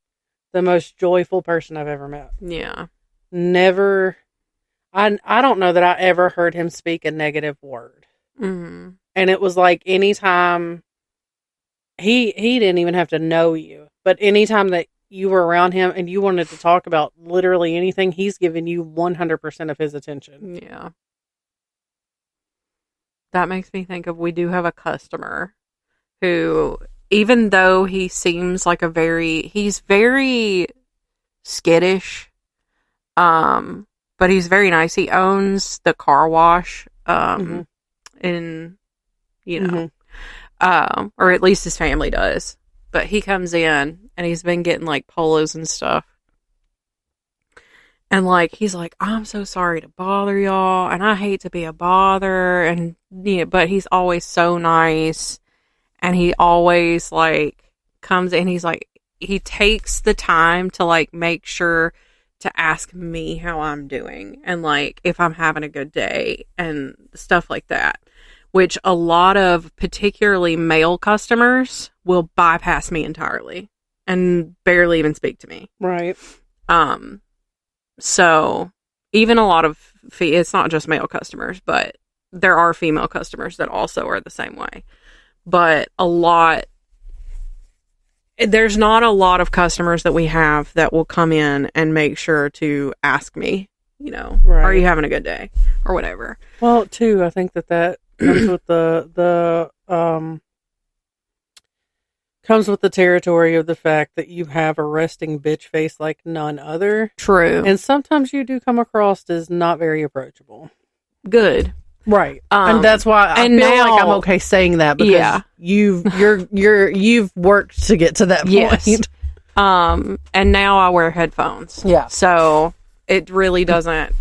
the most joyful person I've ever met. Yeah. Never. I don't know that I ever heard him speak a negative word. Mm-hmm. And it was like anytime he didn't even have to know you, but anytime that you were around him and you wanted to talk about literally anything, he's giving you 100% of his attention. Yeah. That makes me think of, we do have a customer who, even though he seems like he's very skittish, but he's very nice. He owns the car wash, or at least his family does. But he comes in and he's been getting, like, polos and stuff. And like, he's like, I'm so sorry to bother y'all, and I hate to be a bother, and yeah, but he's always so nice, and he always like comes in. He's like, he takes the time to like make sure to ask me how I'm doing, and like if I'm having a good day and stuff like that. Which a lot of particularly male customers will bypass me entirely and barely even speak to me. Right. So even a lot of it's not just male customers, but there are female customers that also are the same way. But there's not a lot of customers that we have that will come in and make sure to ask me, right. Are you having a good day or whatever. Well, too, I think that comes with comes with the territory of the fact that you have a resting bitch face like none other. True. And sometimes you do come across as not very approachable. Good. Right. And that's why I feel like I'm okay saying that, because you've worked to get to that point. Yes. And now I wear headphones. Yeah. So it really doesn't,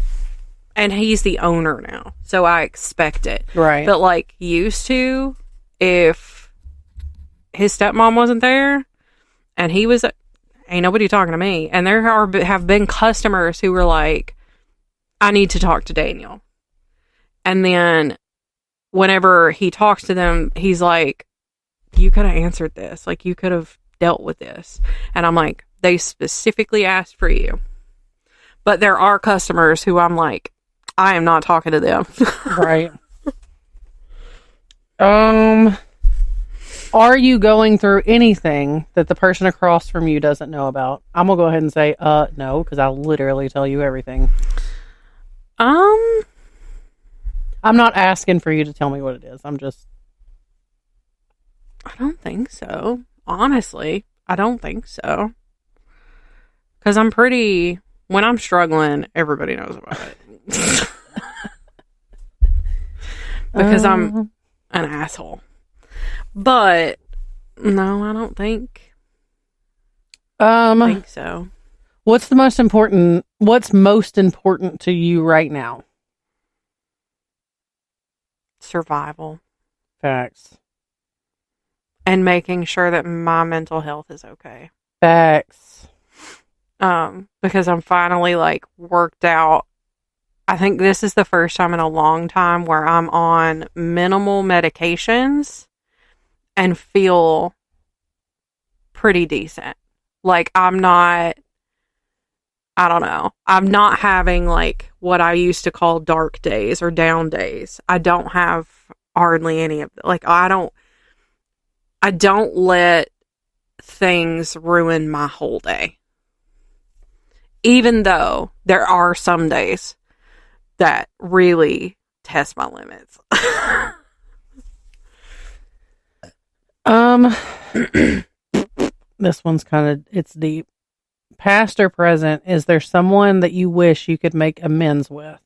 and he's the owner now, so I expect it. Right. But like used to, if his stepmom wasn't there and he was, ain't nobody talking to me. And there have been customers who were like, I need to talk to Daniel. And then whenever he talks to them, he's like, you could have answered this. Like, you could have dealt with this. And I'm like, they specifically asked for you. But there are customers who I'm like, I am not talking to them. Right. Are you going through anything that the person across from you doesn't know about? I'm going to go ahead and say, no, because I'll literally tell you everything. I'm not asking for you to tell me what it is. I don't think so. Honestly, I don't think so. Because when I'm struggling, everybody knows about it. Because I'm an asshole. But no, I don't think. I think so. What's most important to you right now? Survival. Facts. And making sure that my mental health is okay. Facts. Because I'm finally like worked out. I think this is the first time in a long time where I'm on minimal medications and feel pretty decent. Like, I don't know. I'm not having like what I used to call dark days or down days. I don't have hardly any of like, I don't let things ruin my whole day. Even though there are some days that really test my limits. This one's it's deep. Past or present, is there someone that you wish you could make amends with?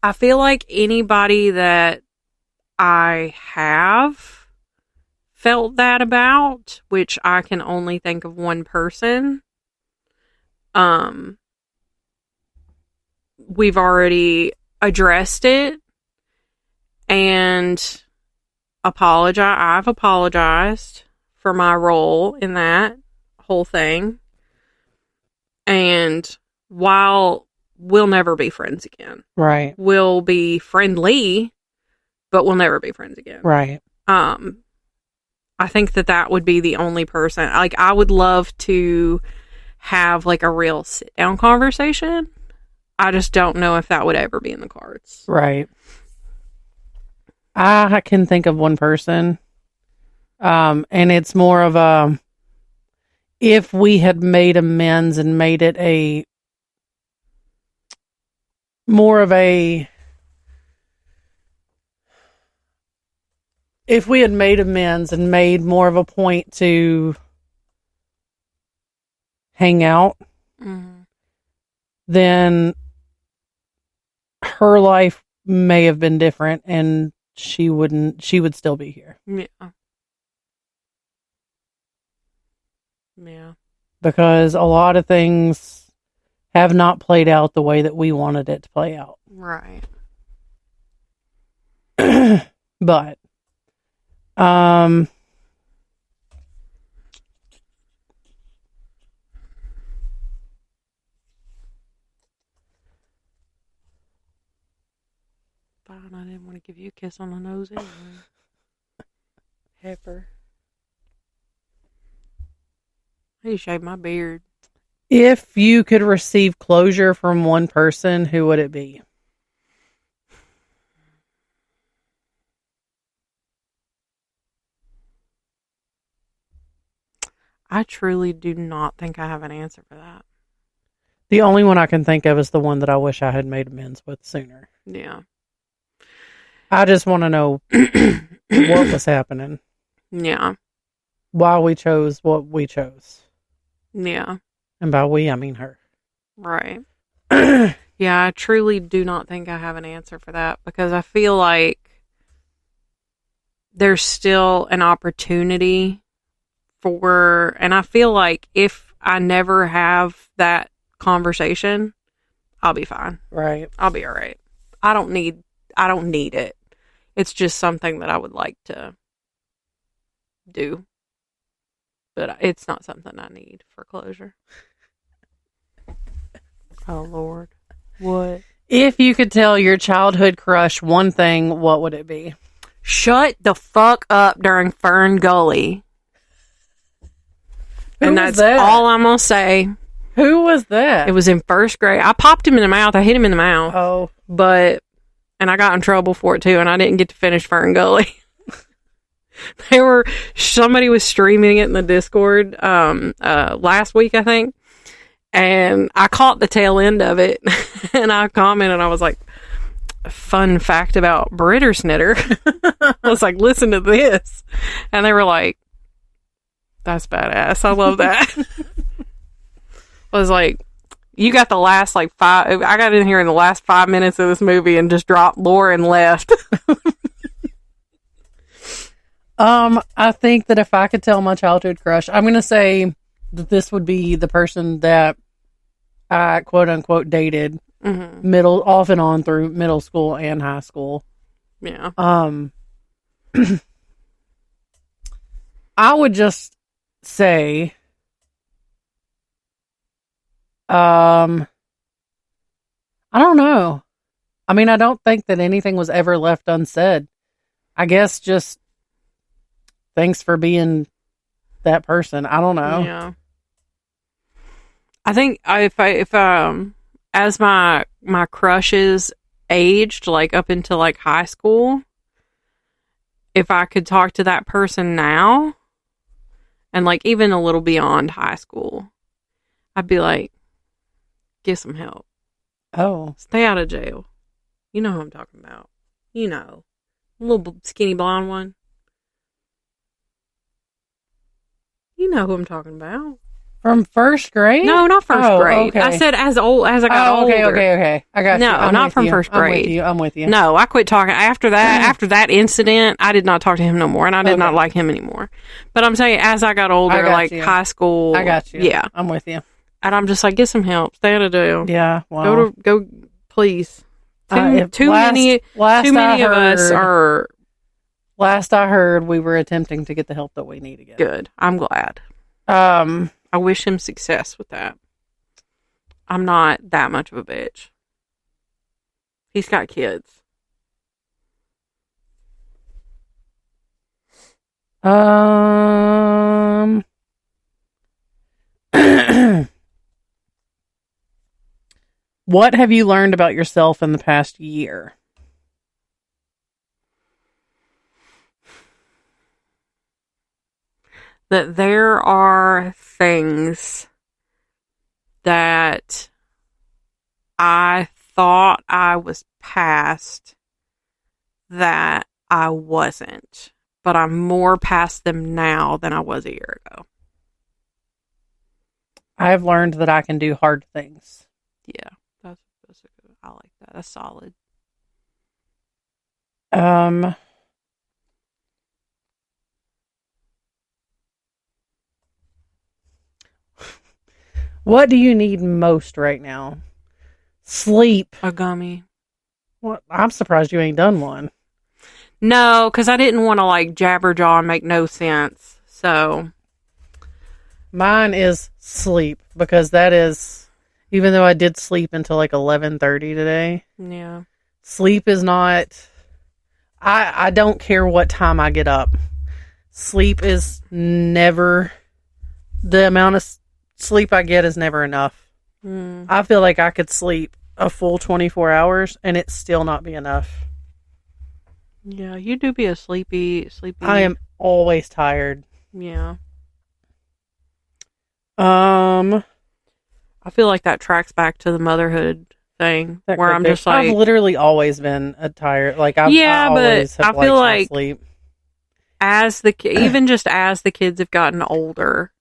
I feel like anybody that I have felt that about, which I can only think of one person, we've already addressed it and I've apologized for my role in that whole thing. And while we'll never be friends again. Right. We'll be friendly, but we'll never be friends again. Right. I think that would be the only person. Like, I would love to have like a real sit down conversation. I just don't know if that would ever be in the cards. Right. I can think of one person. And it's more of a, if we had made amends and made it if we had made amends and made more of a point to hang out, then her life may have been different and she would still be here. Yeah. Yeah. Because a lot of things have not played out the way that we wanted it to play out. Right. But, fine, I didn't want to give you a kiss on the nose anyway. Heifer. I need to shave my beard. if you could receive closure from one person, who would it be? I truly do not think I have an answer for that. The only one I can think of is the one that I wish I had made amends with sooner. Yeah. I just want to know what was happening. Yeah. Why we chose what we chose. Yeah. And by we, I mean her. Right. Yeah, I truly do not think I have an answer for that because I feel like there's still an opportunity and I feel like if I never have that conversation, I'll be fine. Right. I'll be all right. I don't need it. It's just something that I would like to do. But it's not something I need for closure. Oh, Lord. What? If you could tell your childhood crush one thing, what would it be? Shut the fuck up during Fern Gully. And that's all I'm going to say. Who was that? It was in first grade. I popped him in the mouth. I hit him in the mouth. Oh. And I got in trouble for it too, and I didn't get to finish Fern Gully. Somebody was streaming it in the Discord last week, I think. And I caught the tail end of it, and I commented, I was like, fun fact about Brittersnitter. I was like, listen to this. And they were like, that's badass. I love that. I was like, you got the last I got in here in the last 5 minutes of this movie and just dropped Laura and left. I think that if I could tell my childhood crush, I'm going to say that this would be the person that I quote unquote dated off and on through middle school and high school. Yeah. I would just say, I don't know. I mean, I don't think that anything was ever left unsaid. I guess just thanks for being that person. I don't know. Yeah. I think if as my crushes aged, like up into like high school, if I could talk to that person now and like even a little beyond high school, I'd be like, get some help. Oh. Stay out of jail. You know who I'm talking about. You know. Little skinny blonde one. You know who I'm talking about. From first grade? No, not first grade. Okay. I said as I got older. Okay. I got you. No, not from first grade. I'm with you. No, I quit talking. After that incident, I did not talk to him no more, and I did not like him anymore. But I'm saying as I got older, like high school. I got you. Yeah. I'm with you. And I'm just like, get some help. Stay out of jail. Yeah, wow. Go, please. Too many of us are... Last I heard, we were attempting to get the help that we need to get. Good. I'm glad. I wish him success with that. I'm not that much of a bitch. He's got kids. What have you learned about yourself in the past year? That there are things that I thought I was past that I wasn't, but I'm more past them now than I was a year ago. I've learned that I can do hard things. Yeah, I like that. That's solid. What do you need most right now? Sleep. A gummy. What? I'm surprised you ain't done one. No, because I didn't want to like jabberjaw and make no sense. So mine is sleep, because that is, even though I did sleep until like 11:30 today. Yeah. Sleep is not, I don't care what time I get up. Sleep is never, the amount of sleep I get is never enough. I feel like I could sleep a full 24 hours and it still not be enough. Yeah, you do be a sleepy. I am always tired. Yeah. I feel like that tracks back to the motherhood thing where I'm just like, I've literally always been a tired, like I but I feel like sleep. Even just as the kids have gotten older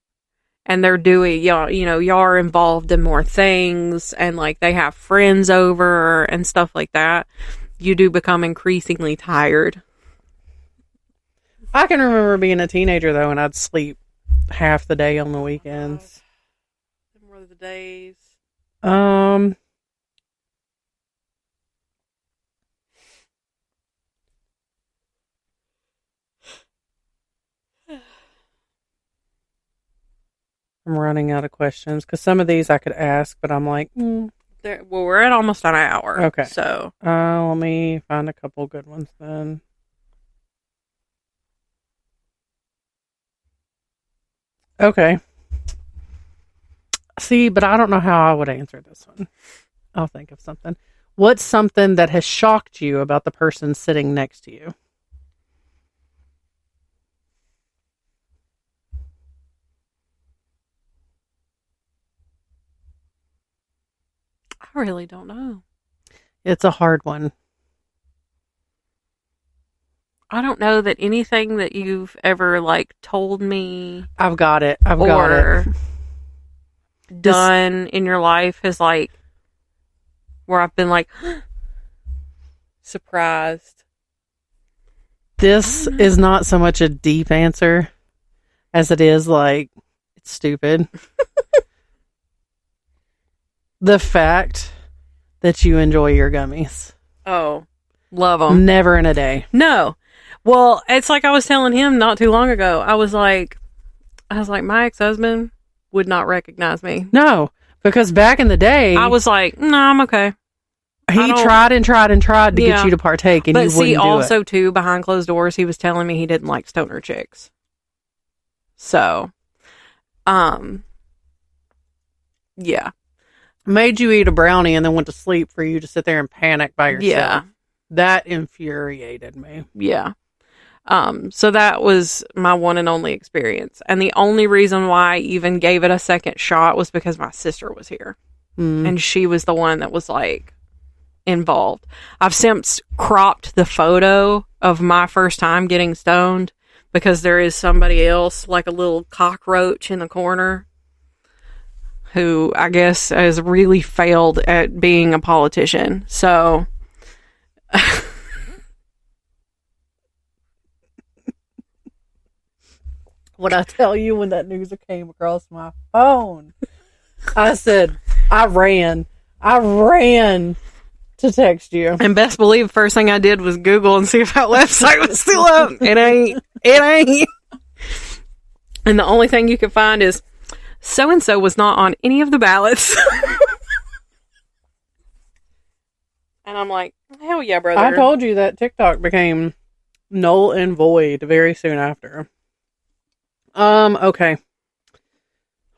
and they're doing, y'all are involved in more things and like they have friends over and stuff like that, you do become increasingly tired. I can remember being a teenager though, and I'd sleep half the day on the weekends. What were the days? I'm running out of questions because some of these I could ask, but I'm like, Well, we're at almost an hour. Okay. So, let me find a couple good ones then. Okay. See, but I don't know how I would answer this one. I'll think of something. What's something that has shocked you about the person sitting next to you? I really don't know. It's a hard one. I don't know that anything that you've ever like told me. I've got it. Done in your life has like where I've been like surprised. This is not so much a deep answer as it is like it's stupid. The fact that you enjoy your gummies. Oh, love them. Never in a day. No. Well, it's like I was telling him not too long ago. I was like, my ex-husband would not recognize me. No, because back in the day, I was like, no, I'm okay. He tried and tried and tried to get you to partake, and you wouldn't do it. But see, also too, behind closed doors, he was telling me he didn't like stoner chicks. So, yeah. Made you eat a brownie and then went to sleep for you to sit there and panic by yourself. Yeah. That infuriated me. Yeah. So that was my one and only experience. And the only reason why I even gave it a second shot was because my sister was here. And she was the one that was like involved. I've since cropped the photo of my first time getting stoned because there is somebody else, like a little cockroach in the corner, who I guess has really failed at being a politician. So what I tell you when that news came across my phone, I said, I ran to text you. And best believe first thing I did was Google and see if that website was still up. It ain't. And the only thing you can find is so-and-so was not on any of the ballots. And I'm like, hell yeah, brother. I told you that TikTok became null and void very soon after. Okay.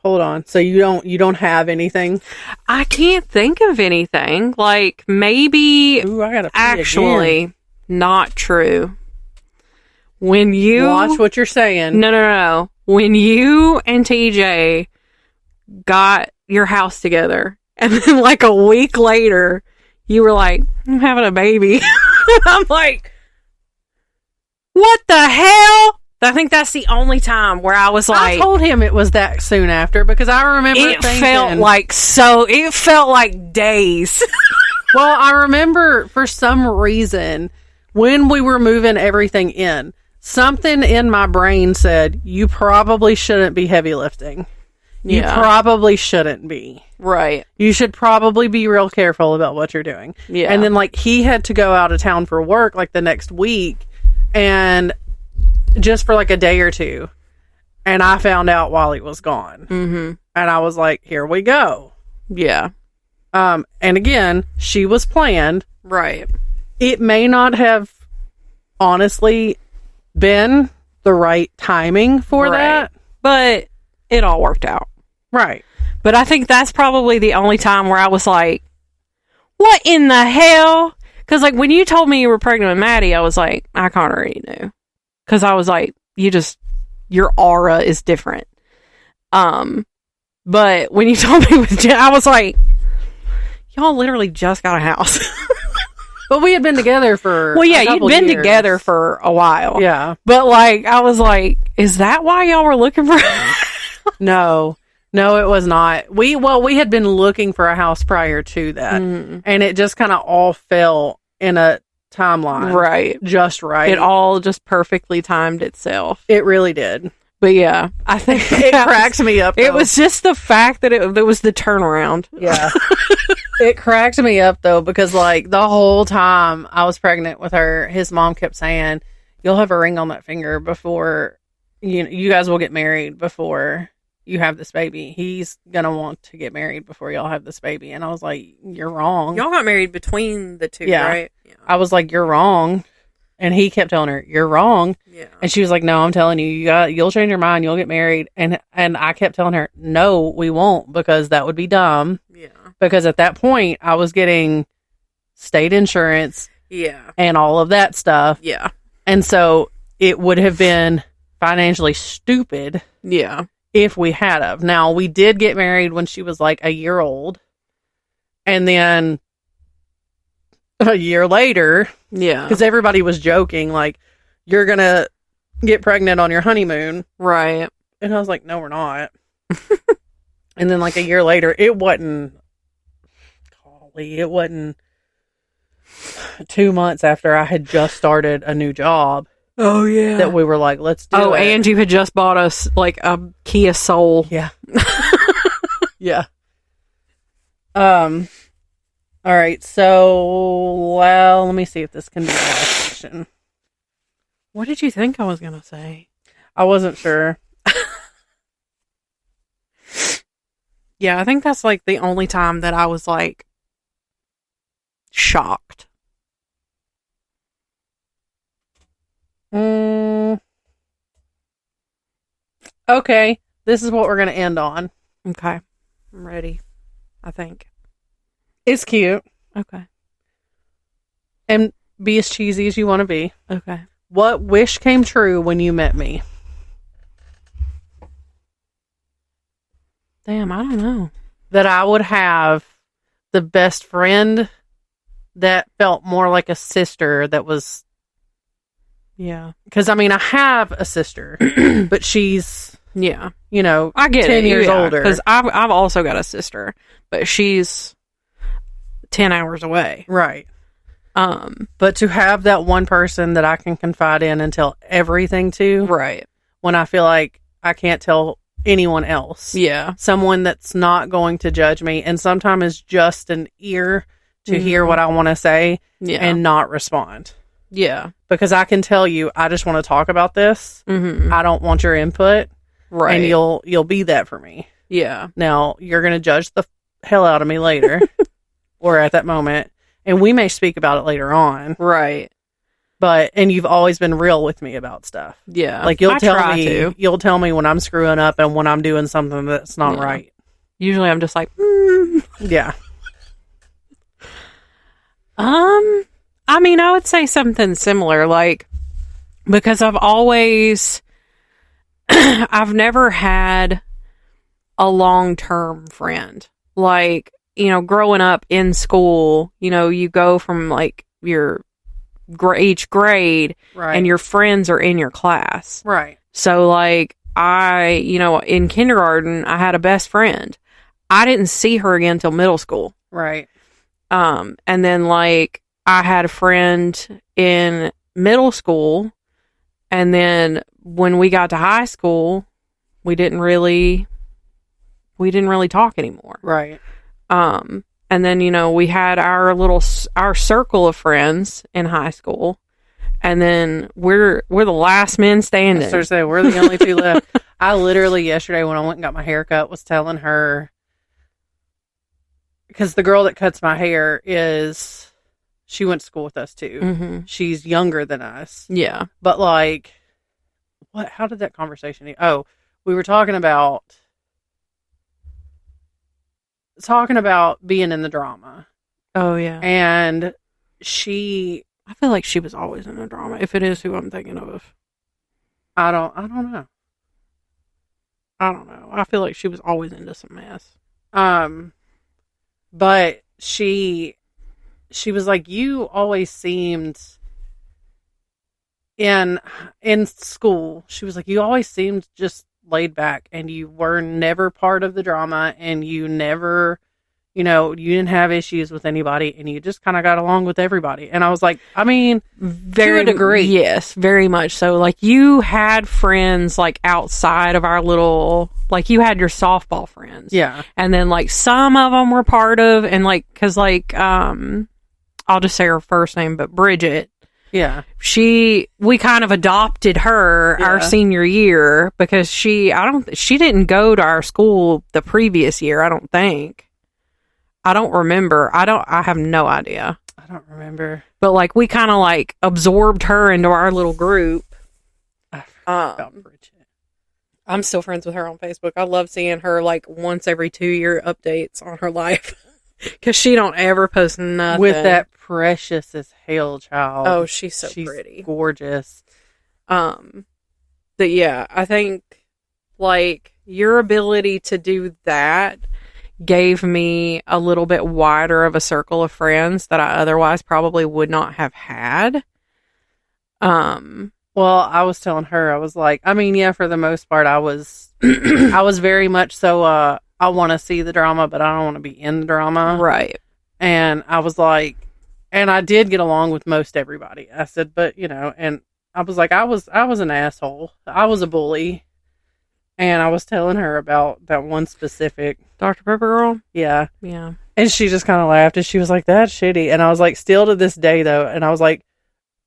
Hold on. So you don't have anything? I can't think of anything. Like maybe I gotta actually again. Not true. When you watch what you're saying. No. When you and TJ got your house together and then like a week later you were like, I'm having a baby. I'm like, what the hell? I think that's the only time where I was like, I told him it was that soon after because I remember it felt like days. Well, I remember for some reason when we were moving everything in, something in my brain said, you probably shouldn't be heavy lifting. You probably shouldn't be. Right. You should probably be real careful about what you're doing. Yeah. And then, like, he had to go out of town for work, like, the next week, and just for, like, a day or two. And I found out while he was gone. Mm-hmm. And I was like, here we go. Yeah. And again, she was planned. Right. It may not have, honestly, been the right timing for that. But it all worked out. Right. But I think that's probably the only time where I was like, what in the hell? Because, like, when you told me you were pregnant with Maddie, I was like, I kind of already knew. Because I was like, your aura is different. But when you told me with Jen, I was like, y'all literally just got a house. But we had been together for you'd been together for a while. Yeah. But, like, I was like, is that why y'all were looking for No, it was not. We had been looking for a house prior to that, and it just kind of all fell in a timeline, right? Just right. It all just perfectly timed itself. It really did. But yeah, I think it cracks me up. Though. It was just the fact that it was the turnaround. Yeah, it cracked me up though because like the whole time I was pregnant with her, his mom kept saying, "You'll have a ring on that finger before you guys will get married before." You have this baby. He's gonna want to get married before y'all have this baby. And I was like, you're wrong. Y'all got married between the two, right? Yeah. I was like, you're wrong. And he kept telling her, you're wrong. Yeah. And she was like, no, I'm telling you, you'll change your mind. You'll get married. And I kept telling her, no, we won't, because that would be dumb. Yeah. Because at that point I was getting state insurance. Yeah. And all of that stuff. Yeah. And so it would have been financially stupid. Yeah. If we had of. Now, we did get married when she was like a year old. And then a year later. Yeah. Because everybody was joking, like, you're going to get pregnant on your honeymoon. Right. And I was like, no, we're not. And then like a year later, it wasn't 2 months after I had just started a new job. Oh, yeah. That we were like, let's do it. Oh, and you had just bought us, like, a Kia Soul. Yeah. Yeah. All right, so, well, let me see if this can be the last question. What did you think I was going to say? I wasn't sure. Yeah, I think that's, like, the only time that I was, like, shocked. Okay, this is what we're going to end on. Okay, I'm ready, I think. It's cute. Okay. And be as cheesy as you want to be. Okay. What wish came true when you met me? Damn, I don't know. That I would have the best friend that felt more like a sister that was... Yeah. Because, I mean, I have a sister, but she's, yeah, I get 10 years older. Because I've also got a sister, but she's 10 hours away. Right. But to have that one person that I can confide in and tell everything to. Right. When I feel like I can't tell anyone else. Yeah. Someone that's not going to judge me and sometimes is just an ear to hear what I want to say and not respond. Yeah. Because I can tell you, I just want to talk about this. Mm-hmm. I don't want your input. Right. And you'll be that for me. Yeah. Now, you're going to judge the hell out of me later. Or at that moment. And we may speak about it later on. Right. And you've always been real with me about stuff. Yeah. Like, you'll tell me when I'm screwing up and when I'm doing something that's not right. Usually I'm just like, Yeah. I mean, I would say something similar, like, because I've never had a long-term friend. Like, growing up in school, you go from, like, each grade, right, and your friends are in your class. Right. So, like, in kindergarten, I had a best friend. I didn't see her again until middle school. Right. And then, like, I had a friend in middle school, and then when we got to high school, we didn't really we didn't really talk anymore. Right. And then, we had our circle of friends in high school, and then we're the last men standing. I was say we're the only two left. I literally yesterday when I went and got my hair cut was telling her, because the girl that cuts my hair she went to school with us too. Mm-hmm. She's younger than us. Yeah. But like, how did that conversation? We were talking about being in the drama. Oh yeah. And I feel like she was always in a drama, if it is who I'm thinking of. I don't know. I don't know. I feel like she was always into some mess. But she was like, you always seemed in school. She was like, you always seemed just laid back, and you were never part of the drama, and you never, you didn't have issues with anybody, and you just kind of got along with everybody. And I was like, I mean, to a degree. Yes, very much so. Like, you had friends, like, outside of our little, like, you had your softball friends. Yeah. And then, like, some of them were part of, and, like, because, like, I'll just say her first name, but Bridget. Yeah. We kind of adopted her our senior year because she didn't go to our school the previous year, I don't think. I don't remember. I have no idea. I don't remember. But like we kind of like absorbed her into our little group. I forgot about Bridget. I'm still friends with her on Facebook. I love seeing her like once every 2 year updates on her life. Because she don't ever post nothing. With that precious as hell child. Oh, she's pretty. Gorgeous. But yeah, I think like your ability to do that gave me a little bit wider of a circle of friends that I otherwise probably would not have had. Well, I was telling her, I was like, I mean, yeah, for the most part, I was very much so, I want to see the drama, but I don't want to be in the drama. Right. And I was like, and I did get along with most everybody. I said, but and I was like, I was an asshole. I was a bully. And I was telling her about that one specific Dr. Pepper girl? Yeah. Yeah. And she just kind of laughed and she was like, that's shitty. And I was like, still to this day though. And I was like,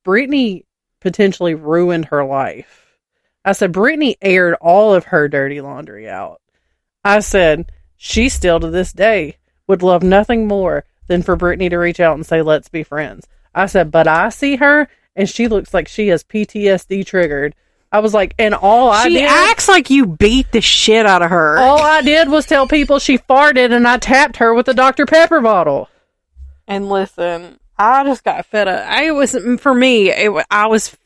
Brittany potentially ruined her life. I said, Brittany aired all of her dirty laundry out. I said, she still to this day would love nothing more than for Brittany to reach out and say, let's be friends. I said, but I see her and she looks like she has PTSD triggered. I was like, and she acts like you beat the shit out of her. All I did was tell people she farted and I tapped her with a Dr. Pepper bottle. And listen, I just got fed up. I was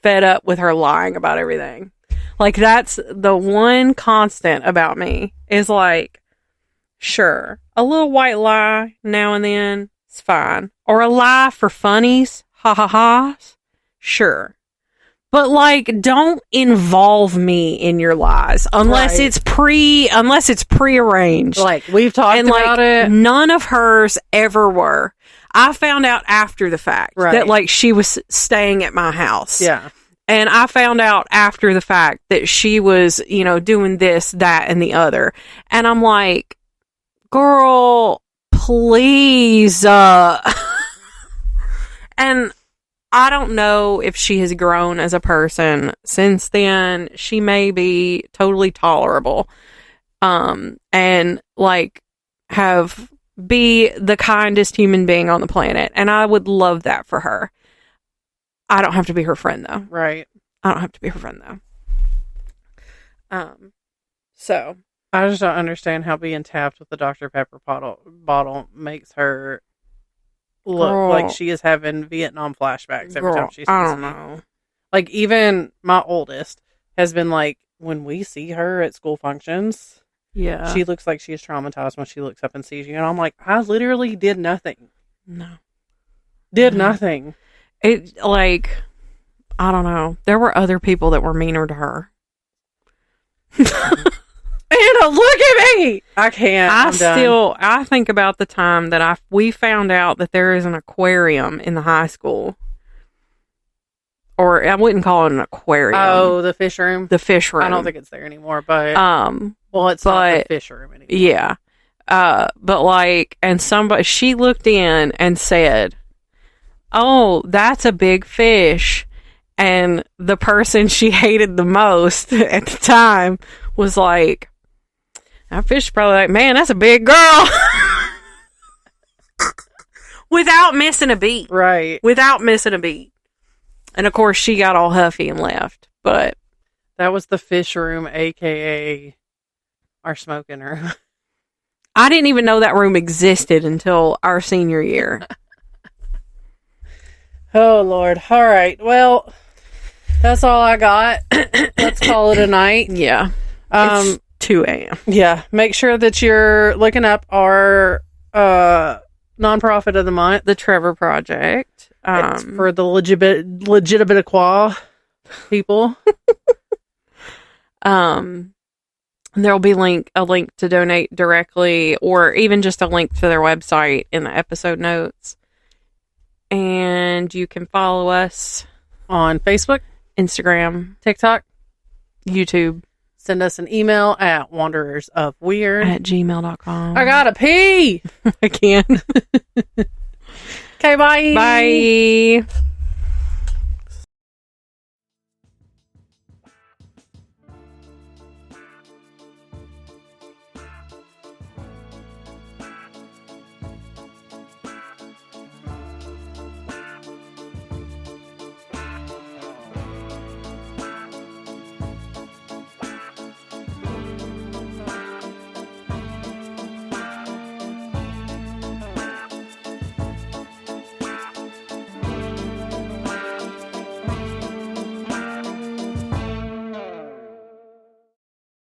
fed up with her lying about everything. Like, that's the one constant about me is like, sure, a little white lie now and then is fine. Or a lie for funnies, ha-ha-ha's, sure. But, like, don't involve me in your lies unless it's prearranged. Like, we've talked about it. None of hers ever were. I found out after the fact that, like, she was staying at my house. Yeah. And I found out after the fact that she was, doing this, that, and the other. And I'm like, girl, please. And I don't know if she has grown as a person since then. She may be totally tolerable. And like be the kindest human being on the planet. And I would love that for her. I don't have to be her friend though. Right. I don't have to be her friend though. So I just don't understand how being tapped with the Dr. Pepper bottle makes her look like she is having Vietnam flashbacks every time she sees I don't know. Like, even my oldest has been like, when we see her at school functions, yeah, she looks like she is traumatized when she looks up and sees you. And I'm like, I literally did nothing. Nothing. It, like, I don't know. There were other people that were meaner to her. Anna, look at me! I can't. I think about the time that we found out that there is an aquarium in the high school. or I wouldn't call it an aquarium. Oh, the fish room. The fish room. I don't think it's there anymore, but well, it's not the fish room anymore. Yeah. But like, and she looked in and said, "Oh, that's a big fish." And the person she hated the most at the time was like, that fish is probably like, "Man, that's a big girl." Without missing a beat. Right. Without missing a beat. And of course, she got all huffy and left. But that was the fish room, aka our smoking room. I didn't even know that room existed until our senior year. Oh, Lord. All right. Well, that's all I got. Let's call it a night. Yeah. It's 2 a.m. Yeah. Make sure that you're looking up our nonprofit of the month. The Trevor Project. It's for the legitimate people. There'll be a link to donate directly, or even just a link to their website in the episode notes. And you can follow us on Facebook, Instagram, TikTok, YouTube. Send us an email at wanderersofweird@gmail.com. I gotta pee. I can't. Okay, bye. Bye.